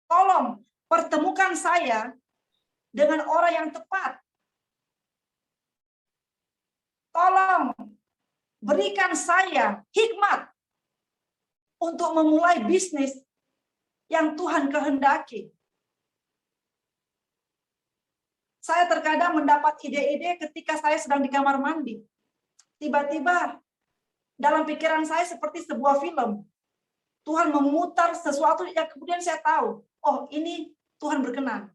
Tolong pertemukan saya dengan orang yang tepat. Tolong berikan saya hikmat untuk memulai bisnis yang Tuhan kehendaki. Saya terkadang mendapat ide-ide ketika saya sedang di kamar mandi. Tiba-tiba dalam pikiran saya seperti sebuah film. Tuhan memutar sesuatu yang kemudian saya tahu, oh ini Tuhan berkenan.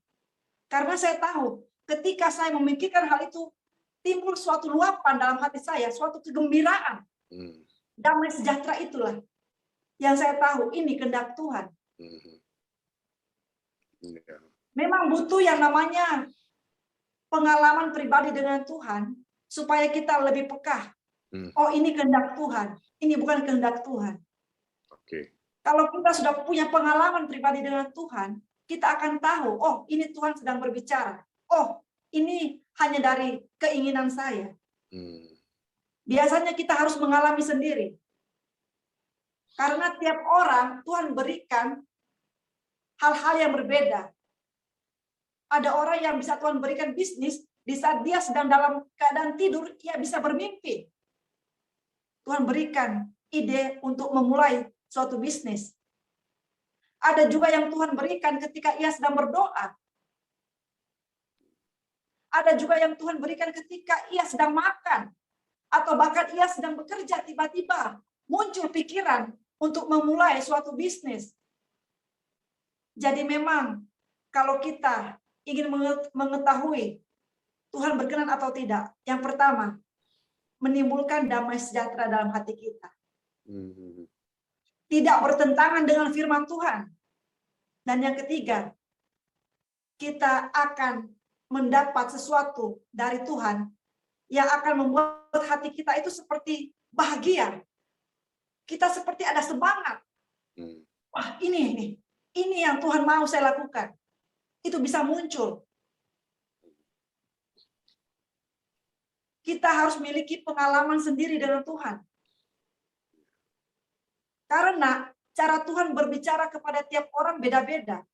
Karena saya tahu ketika saya memikirkan hal itu, timbul suatu luapan dalam hati saya, suatu kegembiraan. Damai sejahtera itulah yang saya tahu, ini kehendak Tuhan. Memang butuh yang namanya pengalaman pribadi dengan Tuhan, supaya kita lebih peka. Oh ini kehendak Tuhan, ini bukan kehendak Tuhan. Kalau kita sudah punya pengalaman pribadi dengan Tuhan, kita akan tahu, oh ini Tuhan sedang berbicara. Oh ini hanya dari keinginan saya. Biasanya kita harus mengalami sendiri. Karena tiap orang Tuhan berikan hal-hal yang berbeda. Ada orang yang bisa Tuhan berikan bisnis, di saat dia sedang dalam keadaan tidur, ia bisa bermimpi. Tuhan berikan ide untuk memulai suatu bisnis. Ada juga yang Tuhan berikan ketika ia sedang berdoa. Ada juga yang Tuhan berikan ketika ia sedang makan. Atau bahkan ia sedang bekerja, tiba-tiba muncul pikiran untuk memulai suatu bisnis. Jadi memang kalau kita ingin mengetahui Tuhan berkenan atau tidak, yang pertama, menimbulkan damai sejahtera dalam hati kita. tidak bertentangan dengan firman Tuhan. Dan yang ketiga, kita akan mendapat sesuatu dari Tuhan yang akan membuat hati kita itu seperti bahagia. Kita seperti ada semangat. Wah, ini yang Tuhan mau saya lakukan. Itu bisa muncul. Kita harus memiliki pengalaman sendiri dengan Tuhan. Karena cara Tuhan berbicara kepada tiap orang beda-beda.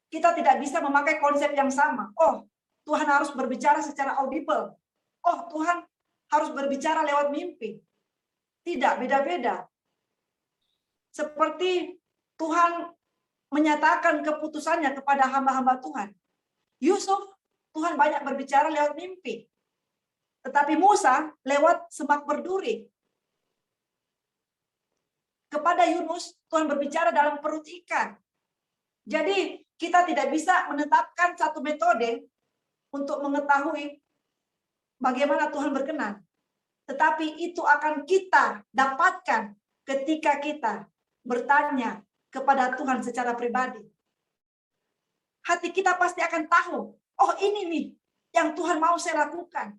Kita tidak bisa memakai konsep yang sama. Oh, Tuhan harus berbicara secara audible. Oh, Tuhan harus berbicara lewat mimpi. Tidak, beda-beda. Seperti Tuhan menyatakan keputusannya kepada hamba-hamba Tuhan. Yusuf, Tuhan banyak berbicara lewat mimpi. Tetapi Musa lewat semak berduri. Kepada Yunus, Tuhan berbicara dalam perut ikan. Jadi, kita tidak bisa menetapkan satu metode untuk mengetahui bagaimana Tuhan berkenan. Tetapi itu akan kita dapatkan ketika kita bertanya kepada Tuhan secara pribadi. Hati kita pasti akan tahu, oh ini nih yang Tuhan mau saya lakukan.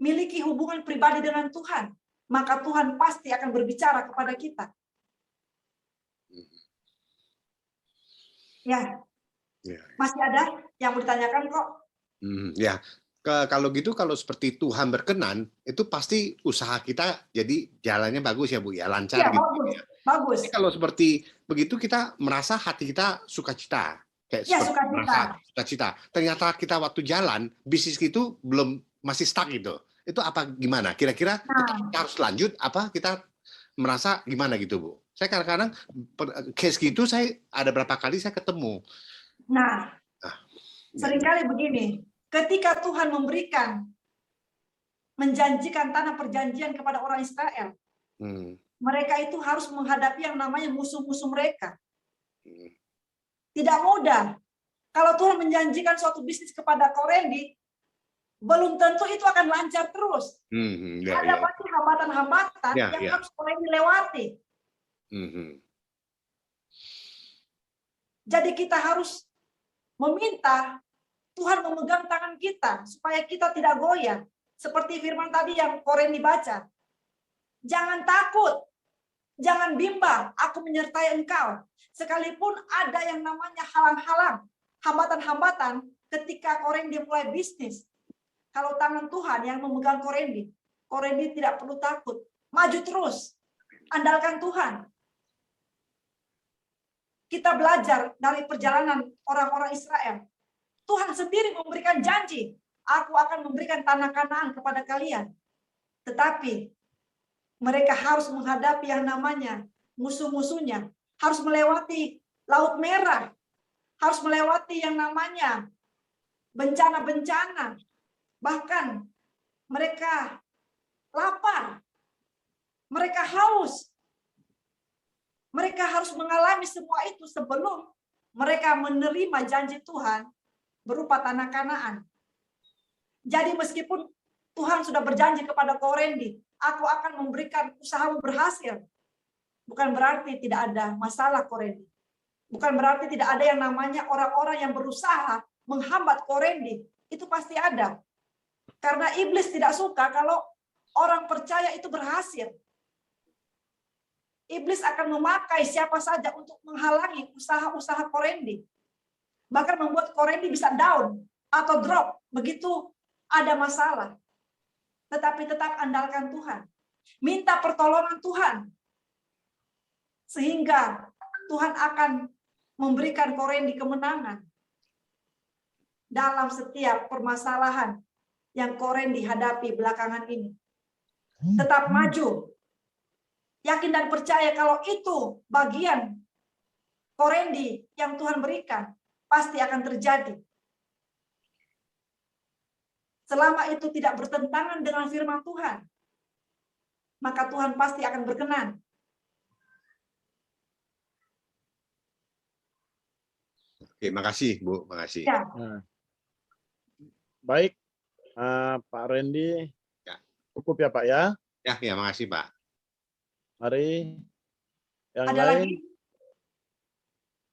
Miliki hubungan pribadi dengan Tuhan, maka Tuhan pasti akan berbicara kepada kita. Ya, masih ada yang mau ditanyakan kok? Ya, kalau gitu, kalau seperti Tuhan berkenan, itu pasti usaha kita jadi jalannya bagus ya Bu, ya lancar Ya, gitu. bagus, bagus. Tapi kalau seperti begitu kita merasa hati kita sukacita, kayak Ya, seperti sukacita. merasa sukacita. Ternyata kita waktu jalan bisnis itu belum masih stuck gitu. Itu apa gimana? Kira-kira tetap kita harus lanjut apa kita merasa gimana gitu Bu? Saya kadang-kadang case gitu saya ada berapa kali saya ketemu. Nah, seringkali begini, ketika Tuhan menjanjikan tanah perjanjian kepada orang Israel, mereka itu harus menghadapi yang namanya musuh-musuh mereka. Tidak mudah. Kalau Tuhan menjanjikan suatu bisnis kepada Korendi, belum tentu itu akan lancar terus. Ada pasti hambatan-hambatan yang harus Korendi lewati. Jadi kita harus meminta Tuhan memegang tangan kita supaya kita tidak goyah. Seperti firman tadi yang Korendi baca. Jangan takut, jangan bimbang, aku menyertai engkau. Sekalipun ada yang namanya halang-halang, hambatan-hambatan ketika Korendi mulai bisnis. Kalau tangan Tuhan yang memegang Korendi, Korendi tidak perlu takut. Maju terus, andalkan Tuhan. Kita belajar dari perjalanan orang-orang Israel. Tuhan sendiri memberikan janji, aku akan memberikan tanah Kanaan kepada kalian. Tetapi mereka harus menghadapi yang namanya musuh-musuhnya, harus melewati Laut Merah, harus melewati yang namanya bencana-bencana. Bahkan mereka lapar, mereka haus. Mereka harus mengalami semua itu sebelum mereka menerima janji Tuhan berupa tanah Kanaan. Jadi meskipun Tuhan sudah berjanji kepada Korendi, aku akan memberikan usahamu berhasil. Bukan berarti tidak ada masalah Korendi. Bukan berarti tidak ada yang namanya orang-orang yang berusaha menghambat Korendi. Itu pasti ada. Karena iblis tidak suka kalau orang percaya itu berhasil. Iblis akan memakai siapa saja untuk menghalangi usaha-usaha Korendi. Bahkan membuat Korendi bisa down atau drop. Begitu ada masalah. Tetapi tetap andalkan Tuhan. Minta pertolongan Tuhan. Sehingga Tuhan akan memberikan Korendi kemenangan. Dalam setiap permasalahan yang Korendi hadapi belakangan ini. Tetap maju. Yakin dan percaya kalau itu bagian Korendi yang Tuhan berikan, pasti akan terjadi. Selama itu tidak bertentangan dengan firman Tuhan, maka Tuhan pasti akan berkenan. Oke, makasih Bu, makasih. Ya. Baik, Pak Randy, Ya. cukup ya Pak ya. Ya, makasih Pak. Mari Yang Ada lain, lagi?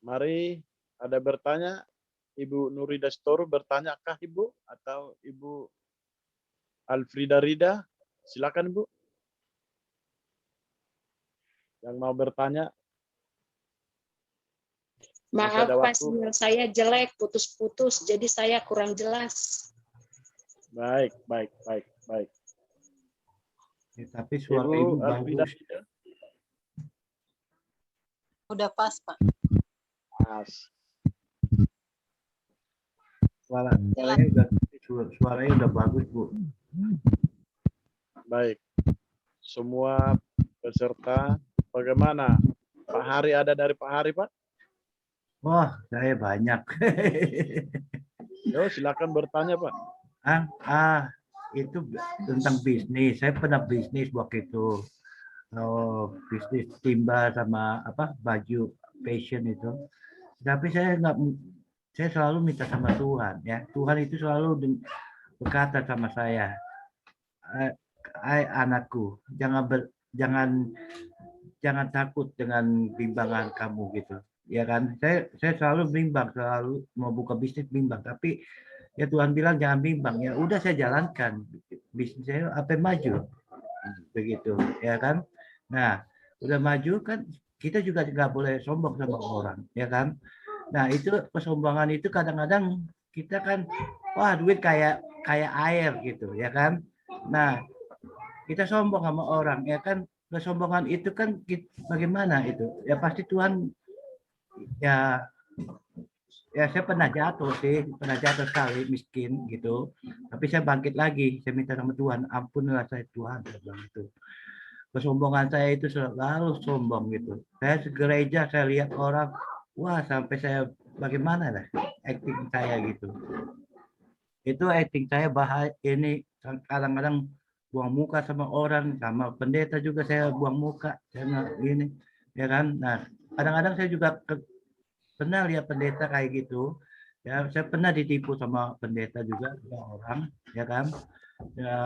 mari ada bertanya. Ibu Nurida Storu bertanyakah Ibu? Atau Ibu Alfrida Rida? Silakan Ibu. Yang mau bertanya. Masih Maaf ada Pak, waktu. sinyal saya jelek, putus-putus, jadi saya kurang jelas. Baik. Ya, tapi suara Ibu ibu Alfrida bagus. Rida. Udah pas, Pak. Mas. Suaranya udah bagus, Bu. Baik. Semua peserta, bagaimana? Pak Hari ada dari Pak Hari, Pak? Wah, saya banyak. Yo, silakan bertanya, Pak. Itu tentang bisnis. Saya pernah bisnis waktu itu. Bisnis timba sama baju fashion itu. Tapi saya selalu minta sama Tuhan, ya. Tuhan itu selalu berkata sama saya, anakku, jangan takut dengan bimbangan kamu gitu. Ya kan, saya selalu bimbang, selalu mau buka bisnis bimbang, tapi ya Tuhan bilang jangan bimbang. Ya udah saya jalankan bisnis saya apa maju begitu, ya kan. Nah, udah maju kan kita juga nggak boleh sombong sama orang, ya kan. Nah, itu kesombongan itu kadang-kadang kita kan, wah duit kayak air gitu, ya kan. Nah, kita sombong sama orang, ya kan. Kesombongan itu kan bagaimana itu? Ya pasti Tuhan, ya saya pernah jatuh sekali miskin gitu. Tapi saya bangkit lagi, saya minta sama Tuhan, ampunilah saya Tuhan, saya bilang itu. Kesombongan saya itu selalu sombong gitu. Saya segereja, saya lihat orang, wah sampai saya bagaimana lah acting saya gitu. Itu acting saya bahaya. Ini kadang-kadang buang muka sama orang, sama pendeta juga saya buang muka, saya ini, ya kan. Nah, kadang-kadang saya juga pernah lihat pendeta kayak gitu. Ya, saya pernah ditipu sama pendeta juga, orang, ya kan. Ya,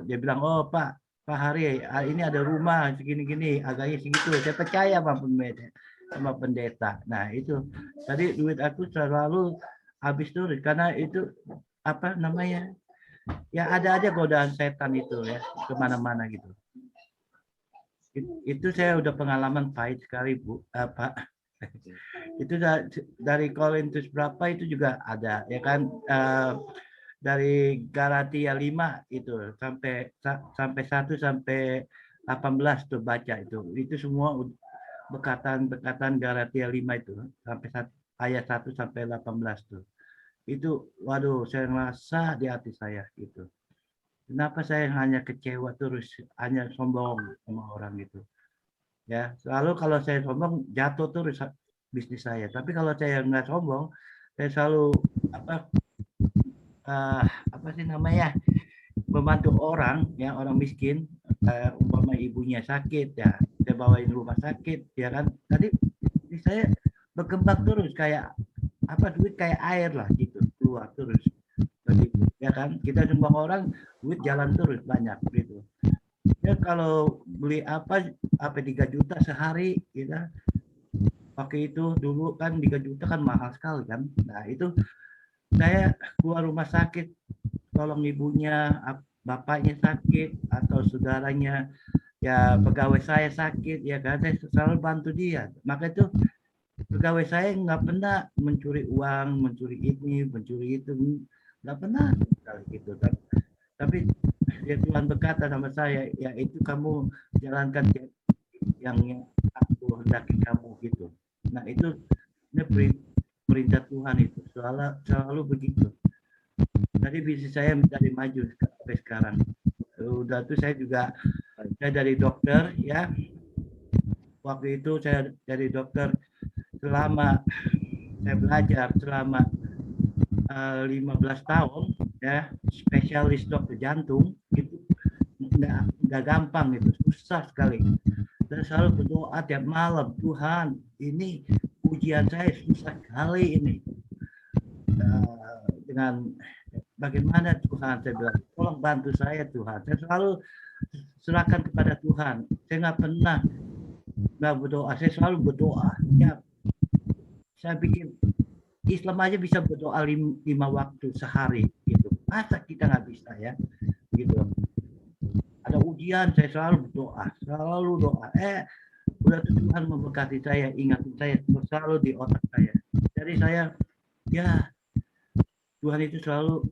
dia bilang, oh Pak Hari, ini ada rumah segini-gini, agaknya segitu. Saya percaya sama pendeta. Nah itu tadi duit aku selalu habis terus karena itu apa namanya? Ya ada aja godaan setan itu ya kemana-mana gitu. Itu saya udah pengalaman pahit sekali Bu, Pak. Itu dari Korintus berapa itu juga ada ya kan. Dari Galatia 5 itu sampai 1 sampai 18 tuh baca itu semua bekatan Galatia 5 itu sampai ayat 1 sampai 18 tuh. Itu waduh saya merasa di hati saya gitu. Kenapa saya hanya kecewa terus, hanya sombong sama orang gitu. Ya, selalu kalau saya sombong jatuh terus bisnis saya. Tapi kalau saya nggak sombong, saya selalu apa sih namanya, membantu orang ya, orang miskin, umpama ibunya sakit ya saya bawain rumah sakit ya kan. Tadi saya berkembang terus kayak duit kayak air lah gitu, keluar terus begitu ya kan. Kita sumbang orang duit jalan terus banyak gitu ya. Kalau beli apa 3 juta sehari kita pakai itu dulu kan 3 juta kan mahal sekali kan. Nah itu saya keluar rumah sakit, tolong ibunya, bapaknya sakit, atau saudaranya, ya pegawai saya sakit, ya kan, saya selalu bantu dia. Maka itu pegawai saya nggak pernah mencuri uang, mencuri ini, mencuri itu, nggak pernah gitu. Tapi ya Tuhan berkata sama saya, ya itu kamu jalankan yang aku hendaki kamu gitu. Nah itu perintah Tuhan itu selalu begitu. Tadi bisnis saya menjadi maju sampai sekarang. Udah tuh saya dari dokter ya. Waktu itu saya dari dokter selama saya belajar selama 15 tahun ya, spesialis dokter jantung itu nggak gampang, itu susah sekali. Dan selalu berdoa tiap malam, Tuhan ini ujian saya susah sekali ini. Dengan bagaimana Tuhan, saya bilang tolong bantu saya Tuhan. Saya selalu serahkan kepada Tuhan. Saya nggak pernah nggak berdoa. Saya selalu berdoa. Ya, saya pikir Islam aja bisa berdoa 5 waktu sehari gitu. Masa kita nggak bisa ya? Gitu. Ada ujian, saya selalu berdoa, selalu doa. Udah tuh Tuhan memberkati saya, ingatin saya selalu di otak saya. Jadi saya, ya Tuhan itu selalu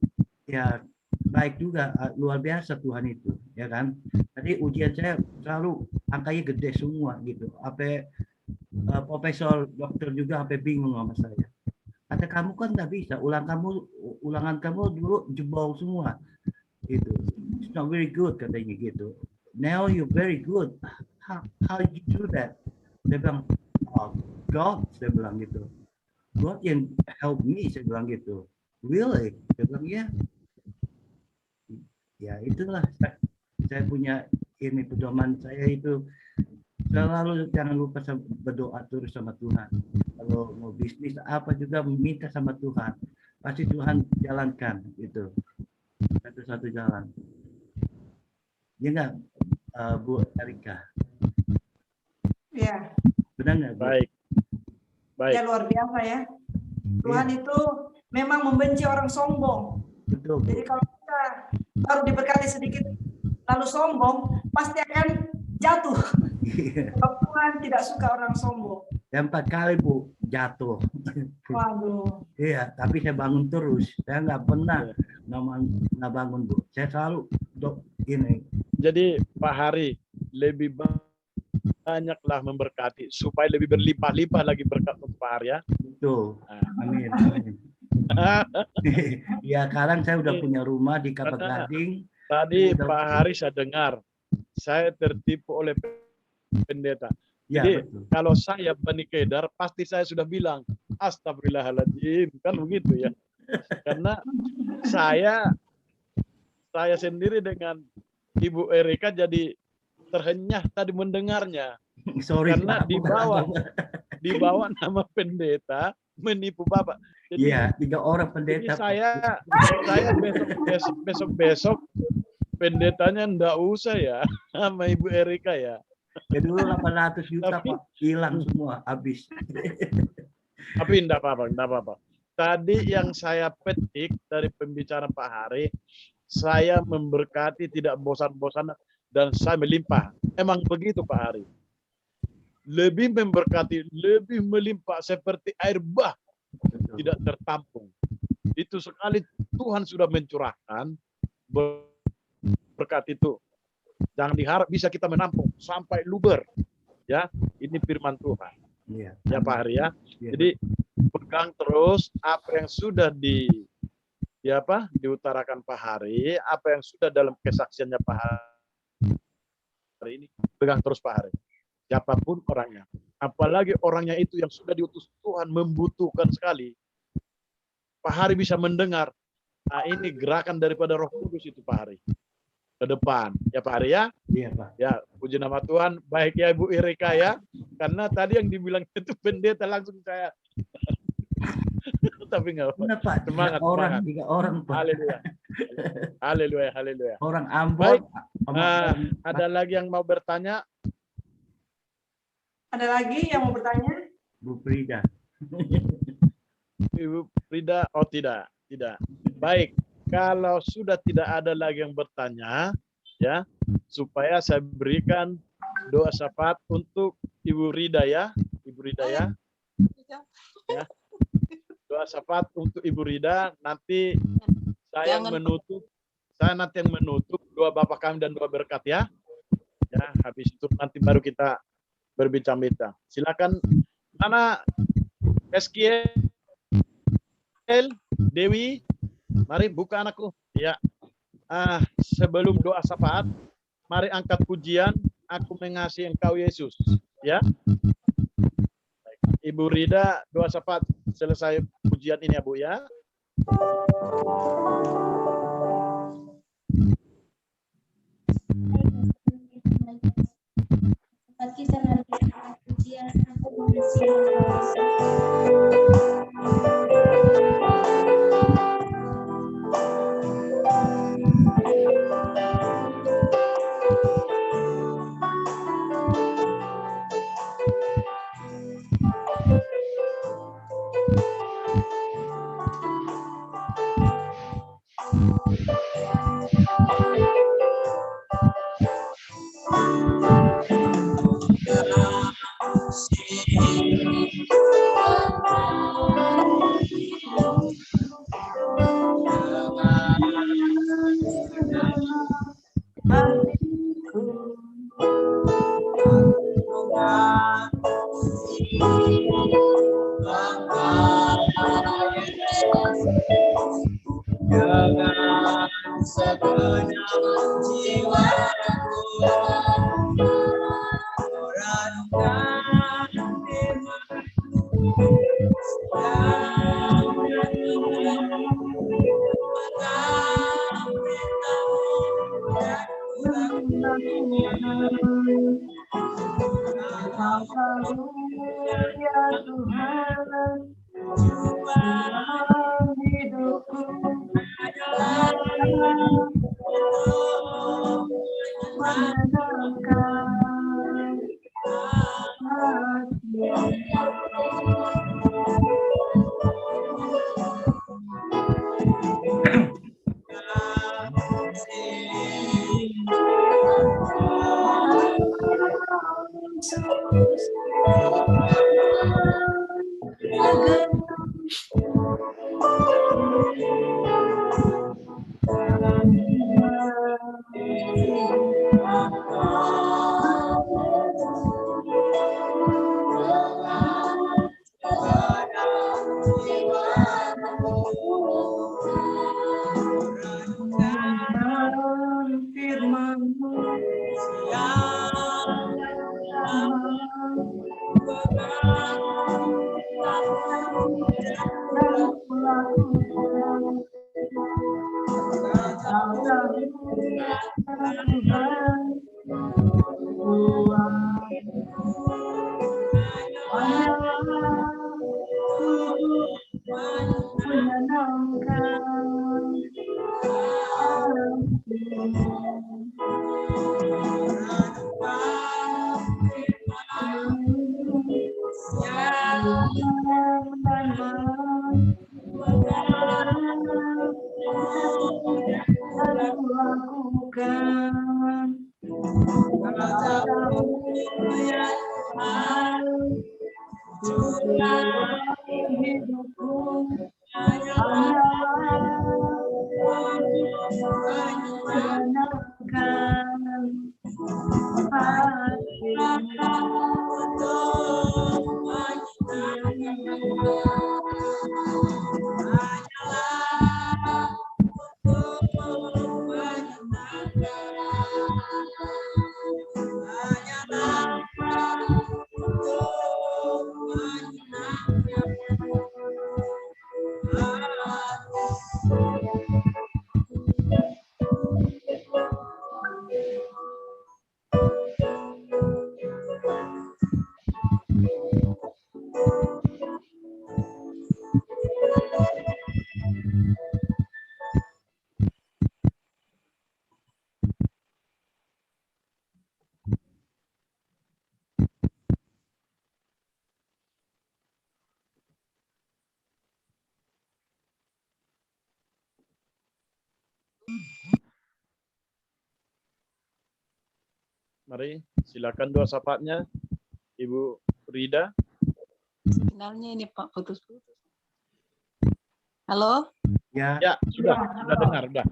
ya baik juga, luar biasa Tuhan itu, ya kan? Jadi ujian saya selalu angkanya gede semua gitu. Apa profesor, dokter juga sampai bingung sama saya. Kata kamu kan nggak bisa, ulangan kamu dulu jebol semua, gitu. It's not very good katanya gitu. Now you're very good. How did you do that? Saya bilang, oh, God, saya bilang gitu. God yang help me, saya bilang gitu. Really? Saya bilang ya. Ya itulah saya punya ini pedoman saya itu selalu jangan lupa berdoa terus sama Tuhan. Kalau mau bisnis apa juga minta sama Tuhan. Pasti Tuhan jalankan gitu. Satu-satu jalan. Ya enggak, Bu Erika? Ya, Benar nggak, Bu? Baik. ya luar biasa ya. Tuhan itu memang membenci orang sombong. Betul, Bu. Jadi kalau kita baru diberkati sedikit lalu sombong, pasti akan jatuh. Sebab Tuhan tidak suka orang sombong. 4 kali, Bu, jatuh. Waduh. Iya, tapi saya bangun terus. Saya nggak pernah nggak bangun, Bu. Saya selalu ini. Jadi Pak Hari lebih banyaklah memberkati supaya lebih berlimpah-limpah lagi berkat untuk Pak Hari ya. Betul. Amin. Amin. Ya, sekarang saya udah punya rumah di Kapak Gading. Tadi Pak Hari saya dengar, saya tertipu oleh pendeta. Ya, Jadi betul. kalau saya Bani Kedar, pasti saya sudah bilang, astagfirullahaladzim, kan begitu ya. Karena saya sendiri dengan Ibu Erika jadi terhenyah tadi mendengarnya. Sorry, Karena Pak. dibawa nama pendeta menipu Bapak. Jadi, Iya, 3 orang pendeta. jadi saya besok pendetanya ndak usah ya sama Ibu Erika ya. Ya dulu 800 juta, Tapi- Pak. Hilang semua, habis. Tapi enggak apa-apa. Tadi yang saya petik dari pembicaraan Pak Hari, saya memberkati tidak bosan-bosan dan saya melimpah. Emang begitu Pak Hari. Lebih memberkati, lebih melimpah seperti air bah, Betul. tidak tertampung. Itu sekali Tuhan sudah mencurahkan berkat itu. Jangan diharap bisa kita menampung sampai luber. Ya, ini firman Tuhan. Iya. Ya Pak Hari ya. Iya, Jadi pegang terus apa yang sudah diutarakan Pak Hari, apa yang sudah dalam kesaksiannya Pak Hari ini, pegang terus Pak Hari. Siapapun orangnya, apalagi orangnya itu yang sudah diutus Tuhan membutuhkan sekali. Pak Hari bisa mendengar. Nah, ini gerakan daripada Roh Kudus itu Pak Hari. Ke depan, ya Pak Hari ya. Iya, Pak. Ya, puji nama Tuhan. Baik ya Ibu Erika ya. Karena tadi yang dibilang itu pendeta langsung saya. Tapi enggak apa. Benar, Pak. Semangat, 3 orang, Pak. Haleluya. Haleluya, haleluya. Orang Ambon. Ada lagi yang mau bertanya? Ada lagi yang mau bertanya? Bu Frida. Ibu Frida? Oh tidak. Baik. Kalau sudah tidak ada lagi yang bertanya, ya, supaya saya berikan doa syafaat untuk Ibu Rida ya. Ibu Rida ya. Ya. Doa syafaat untuk Ibu Rida, nanti saya yang menutup. Saya nanti yang menutup doa Bapa kami dan doa berkat ya. Ya, habis itu nanti baru kita berbincang-bincang. Silakan Nana, Eskiel, Dewi, mari buka anakku. Ya. Sebelum doa syafaat, mari angkat pujian, aku mengasihi Engkau Yesus. Ya. Ibu Rida, doa syafaat selesai pujian ini ya Bu ya. Kisah pujian aku mengasihi Ya Tuhan, dalam hidupku, menenangkan hati. Firman-Mu Mari, silakan doa syafaatnya, Ibu Rida. Sinyalnya ini Pak putus-putus. Halo? Ya, Ya, sudah dengar, sudah.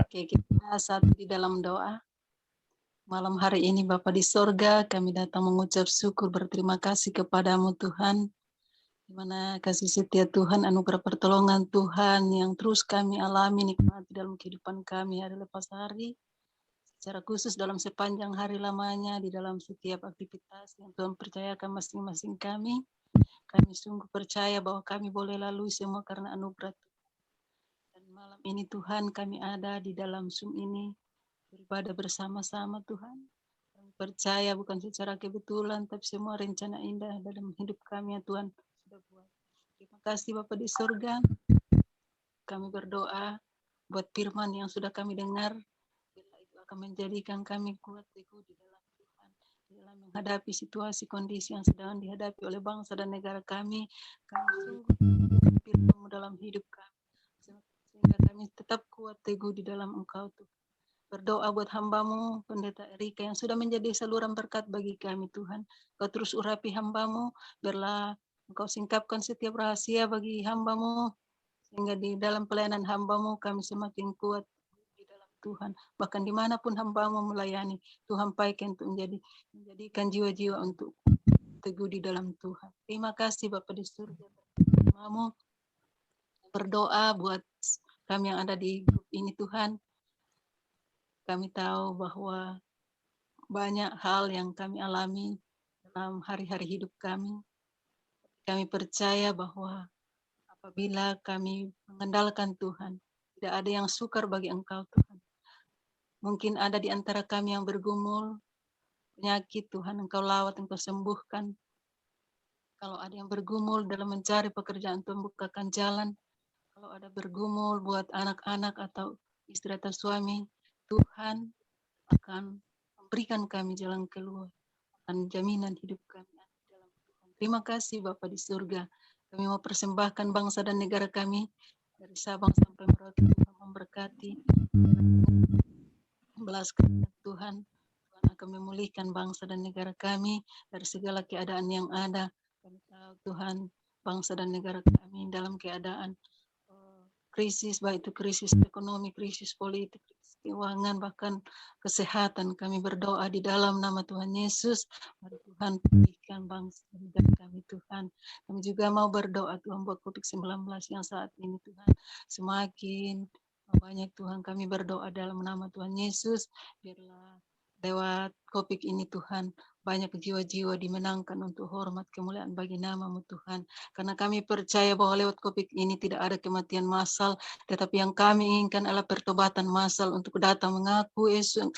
Oke, kita satu di dalam doa. Malam hari ini Bapa di sorga, kami datang mengucap syukur berterima kasih kepadamu Tuhan, di mana kasih setia Tuhan, anugerah pertolongan Tuhan yang terus kami alami nikmati dalam kehidupan kami hari lepas hari, secara khusus dalam sepanjang hari lamanya, di dalam setiap aktivitas yang Tuhan percayakan masing-masing kami. Kami sungguh percaya bahwa kami boleh lalui semua karena anugerah Tuhan. Dan malam ini Tuhan, kami ada di dalam Zoom ini, beribadah bersama-sama Tuhan. Kami percaya bukan secara kebetulan, tapi semua rencana indah dalam hidup kami ya Tuhan sudah buat. Terima kasih Bapa di surga. Kami berdoa buat firman yang sudah kami dengar, bila itu akan menjadikan kami kuat teguh di dalam Tuhan, di dalam menghadapi situasi kondisi yang sedang dihadapi oleh bangsa dan negara kami. Kami sungguh firman-Mu dalam hidup kami, sehingga kami tetap kuat kuat teguh di dalam Engkau Tuhan. Berdoa buat hamba-Mu, Pendeta Erika yang sudah menjadi saluran berkat bagi kami Tuhan. Kau terus urapi hamba-Mu, biarlah Engkau singkapkan setiap rahasia bagi hamba-Mu, sehingga di dalam pelayanan hamba-Mu kami semakin kuat di dalam Tuhan. Bahkan dimanapun hamba-Mu melayani, Tuhan pakai untuk menjadikan jiwa-jiwa untuk teguh di dalam Tuhan. Terima kasih Bapa di surga. Namamu berdoa buat kami yang ada di grup ini Tuhan. Kami tahu bahwa banyak hal yang kami alami dalam hari-hari hidup kami. Kami percaya bahwa apabila kami mengandalkan Tuhan, tidak ada yang sukar bagi Engkau Tuhan. Mungkin ada di antara kami yang bergumul penyakit, Tuhan Engkau lawat, Engkau sembuhkan. Kalau ada yang bergumul dalam mencari pekerjaan, Tuhan bukakan jalan. Kalau ada bergumul buat anak-anak atau istri atau suami, Tuhan akan memberikan kami jalan keluar, akan jaminan hidup kami dalam Tuhan. Terima kasih Bapa di surga. Kami mau persembahkan bangsa dan negara kami dari Sabang sampai Merauke. Tuhan memberkati, belaskan Tuhan. Tuhan akan memulihkan bangsa dan negara kami dari segala keadaan yang ada. Kami tahu Tuhan, bangsa dan negara kami dalam keadaan krisis, baik itu krisis ekonomi, krisis politik, krisis keuangan, bahkan kesehatan. Kami berdoa di dalam nama Tuhan Yesus, mari Tuhan pulihkan bangsa dan negara kami Tuhan. Kami juga mau berdoa Tuhan buat COVID-19 yang saat ini Tuhan semakin banyak Tuhan. Kami berdoa dalam nama Tuhan Yesus, biarlah lewat COVID ini Tuhan banyak jiwa-jiwa dimenangkan untuk hormat kemuliaan bagi nama-Mu Tuhan. Karena kami percaya bahwa lewat COVID ini tidak ada kematian massal, tetapi yang kami inginkan adalah pertobatan massal untuk datang mengaku Yesus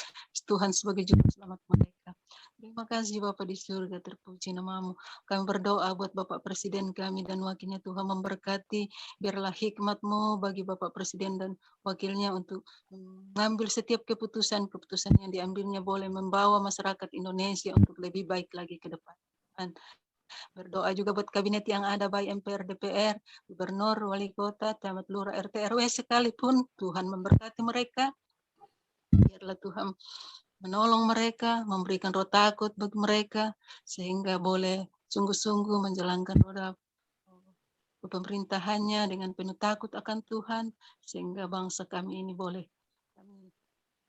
Tuhan sebagai juru selamat mereka. Terima kasih Bapa di surga, terpuji nama-Mu. Kami berdoa buat Bapak Presiden kami dan wakilnya, Tuhan memberkati, biarlah hikmat-Mu bagi Bapak Presiden dan wakilnya untuk mengambil setiap keputusan yang diambilnya boleh membawa masyarakat Indonesia untuk lebih baik lagi ke depan. Dan berdoa juga buat kabinet yang ada, baik MPR, DPR, Gubernur, Wali Kota, Camat, Lurah, RT, RW sekalipun, Tuhan memberkati mereka. Biarlah Tuhan menolong mereka, memberikan roh takut bagi mereka, sehingga boleh sungguh-sungguh menjalankan roda pemerintahannya dengan penuh takut akan Tuhan, sehingga bangsa kami ini boleh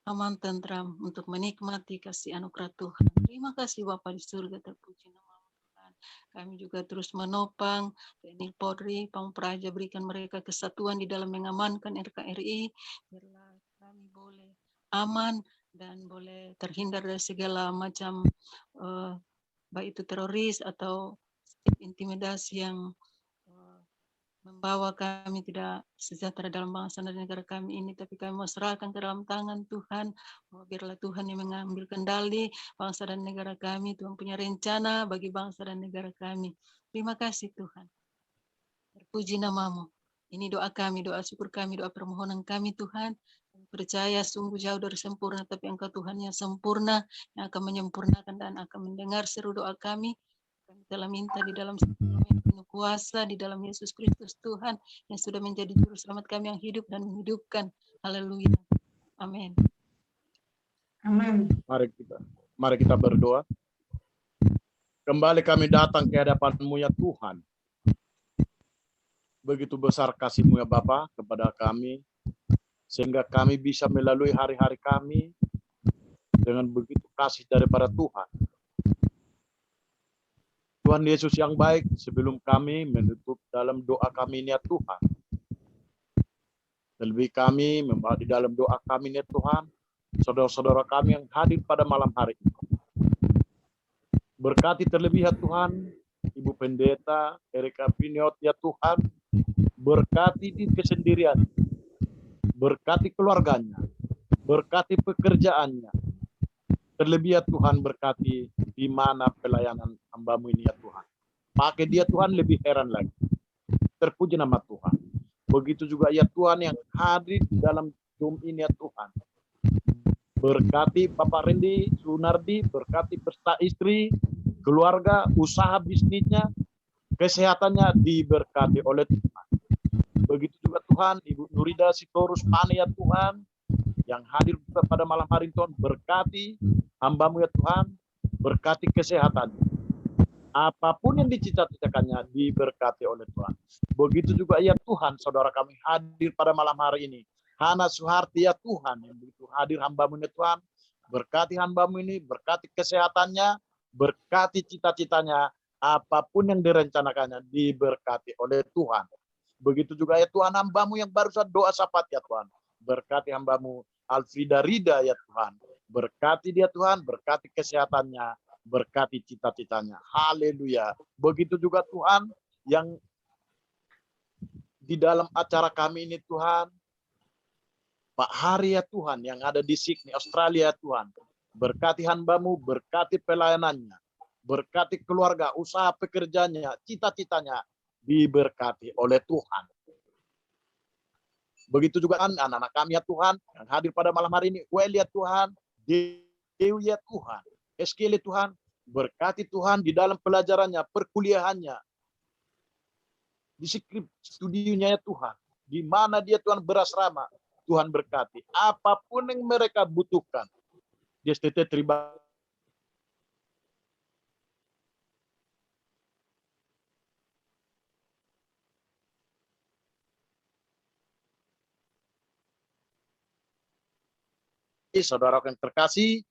aman, tentram untuk menikmati kasih anugerah Tuhan. Terima kasih Bapa di surga, terpuji nama-Mu Tuhan. Kami juga terus menopang TNI Polri, Pampraja, berikan mereka kesatuan di dalam mengamankan RKRI, biarlah kami boleh aman dan boleh terhindar dari segala macam baik itu teroris atau intimidasi yang membawa kami tidak sejahtera dalam bangsa dan negara kami ini, tapi kami mau serahkan ke dalam tangan Tuhan. Biarlah Tuhan yang mengambil kendali bangsa dan negara kami. Tuhan punya rencana bagi bangsa dan negara kami. Terima kasih Tuhan. Terpuji nama-Mu. Ini doa kami, doa syukur kami, doa permohonan kami Tuhan. Percaya sungguh jauh dari sempurna, tapi Engkau Tuhan yang sempurna, yang akan menyempurnakan dan akan mendengar seru doa kami. Kami telah minta di dalam penuh kuasa, di dalam Yesus Kristus Tuhan, yang sudah menjadi juru selamat kami yang hidup dan menghidupkan. Haleluya. Amin. Amin. Mari kita berdoa. Kembali kami datang ke hadapan-Mu ya Tuhan. Begitu besar kasih-Mu ya Bapa kepada kami, sehingga kami bisa melalui hari-hari kami dengan begitu kasih daripada Tuhan. Tuhan Yesus yang baik, sebelum kami menutup dalam doa kami ini ya Tuhan, terlebih kami membawa di dalam doa kami ini ya Tuhan, saudara-saudara kami yang hadir pada malam hari ini. Berkati terlebih ya Tuhan, Ibu Pendeta Erika Piniot ya Tuhan, berkati di kesendirian, berkati keluarganya, berkati pekerjaannya. Terlebih ya Tuhan, berkati di mana pelayanan hamba-Mu ini ya Tuhan. Pakai dia Tuhan lebih heran lagi. Terpuji nama Tuhan. Begitu juga ya Tuhan yang hadir di dalam Zoom ini ya Tuhan. Berkati Bapak Rendi Sunardi, berkati beserta istri, keluarga, usaha bisnisnya, kesehatannya diberkati oleh Tuhan. Begitu juga Tuhan, Ibu Nurida Sitorus Pane ya Tuhan, yang hadir pada malam hari ini Tuhan, berkati hamba-Mu ya Tuhan, berkati kesehatan. Apapun yang dicita-citakannya diberkati oleh Tuhan. Begitu juga ya Tuhan, saudara kami hadir pada malam hari ini. Hana Suharti ya Tuhan, yang begitu hadir hamba-Mu ya Tuhan, berkati hamba-Mu ini, berkati kesehatannya, berkati cita-citanya, apapun yang direncanakannya diberkati oleh Tuhan. Begitu juga ya Tuhan, hamba-Mu yang barusan doa syafaat ya Tuhan, berkati hamba-Mu Alfrida Rida ya Tuhan, berkati dia Tuhan, berkati kesehatannya, berkati cita-citanya. Haleluya. Begitu juga Tuhan, yang di dalam acara kami ini Tuhan, Pak Hari ya Tuhan, yang ada di Sydney, Australia Tuhan, berkati hamba-Mu, berkati pelayanannya, berkati keluarga, usaha pekerjaannya, cita-citanya, diberkati oleh Tuhan. Begitu juga anak-anak kami ya Tuhan, yang hadir pada malam hari ini, Well ya Tuhan, Dewi ya Tuhan, Eskil ya Tuhan, berkati Tuhan di dalam pelajarannya, perkuliahannya, di studinya ya Tuhan, di mana dia Tuhan berasrama, Tuhan berkati, apapun yang mereka butuhkan, di STT Tribal saudara yang terkasih,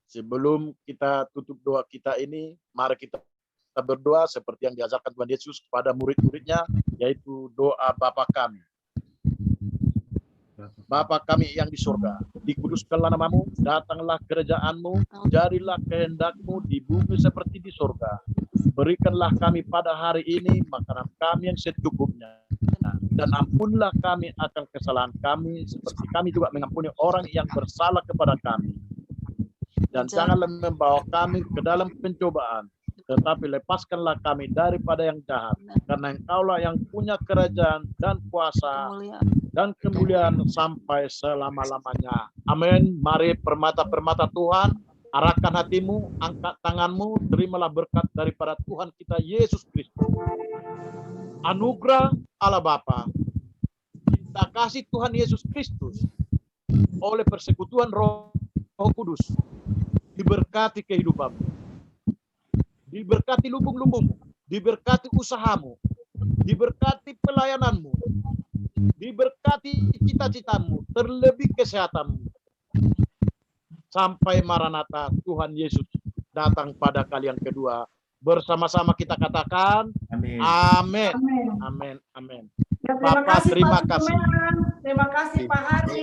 sebelum kita tutup doa kita ini, mari kita berdoa seperti yang diajarkan Tuhan Yesus kepada murid-muridnya, yaitu doa Bapa kami. Bapa kami yang di surga, dikuduskanlah nama-Mu, datanglah kerajaan-Mu, jadilah kehendak-Mu di bumi seperti di surga. Berikanlah kami pada hari ini makanan kami yang secukupnya. Dan ampunlah kami akan kesalahan kami, seperti kami juga mengampuni orang yang bersalah kepada kami. Dan janganlah membawa kami ke dalam pencobaan, tetapi lepaskanlah kami daripada yang jahat. Karena Engkaulah yang punya kerajaan dan kuasa dan kemuliaan sampai selama-lamanya. Amin. Mari permata-permata Tuhan, arahkan hatimu, angkat tanganmu, terimalah berkat daripada Tuhan kita Yesus Kristus. Anugerah Allah Bapa, cinta kasih Tuhan Yesus Kristus, oleh persekutuan Roh Kudus, diberkati kehidupanmu, diberkati lubung-lubungmu, diberkati usahamu, diberkati pelayananmu, diberkati cita-citamu, terlebih kesehatanmu. Sampai Maranatha, Tuhan Yesus datang pada kali yang kedua. Bersama-sama kita katakan, Amin. amin, Amin. amin, amin. Ya, Bapak, terima Pak kasih. Superman. Terima kasih Pak Hari.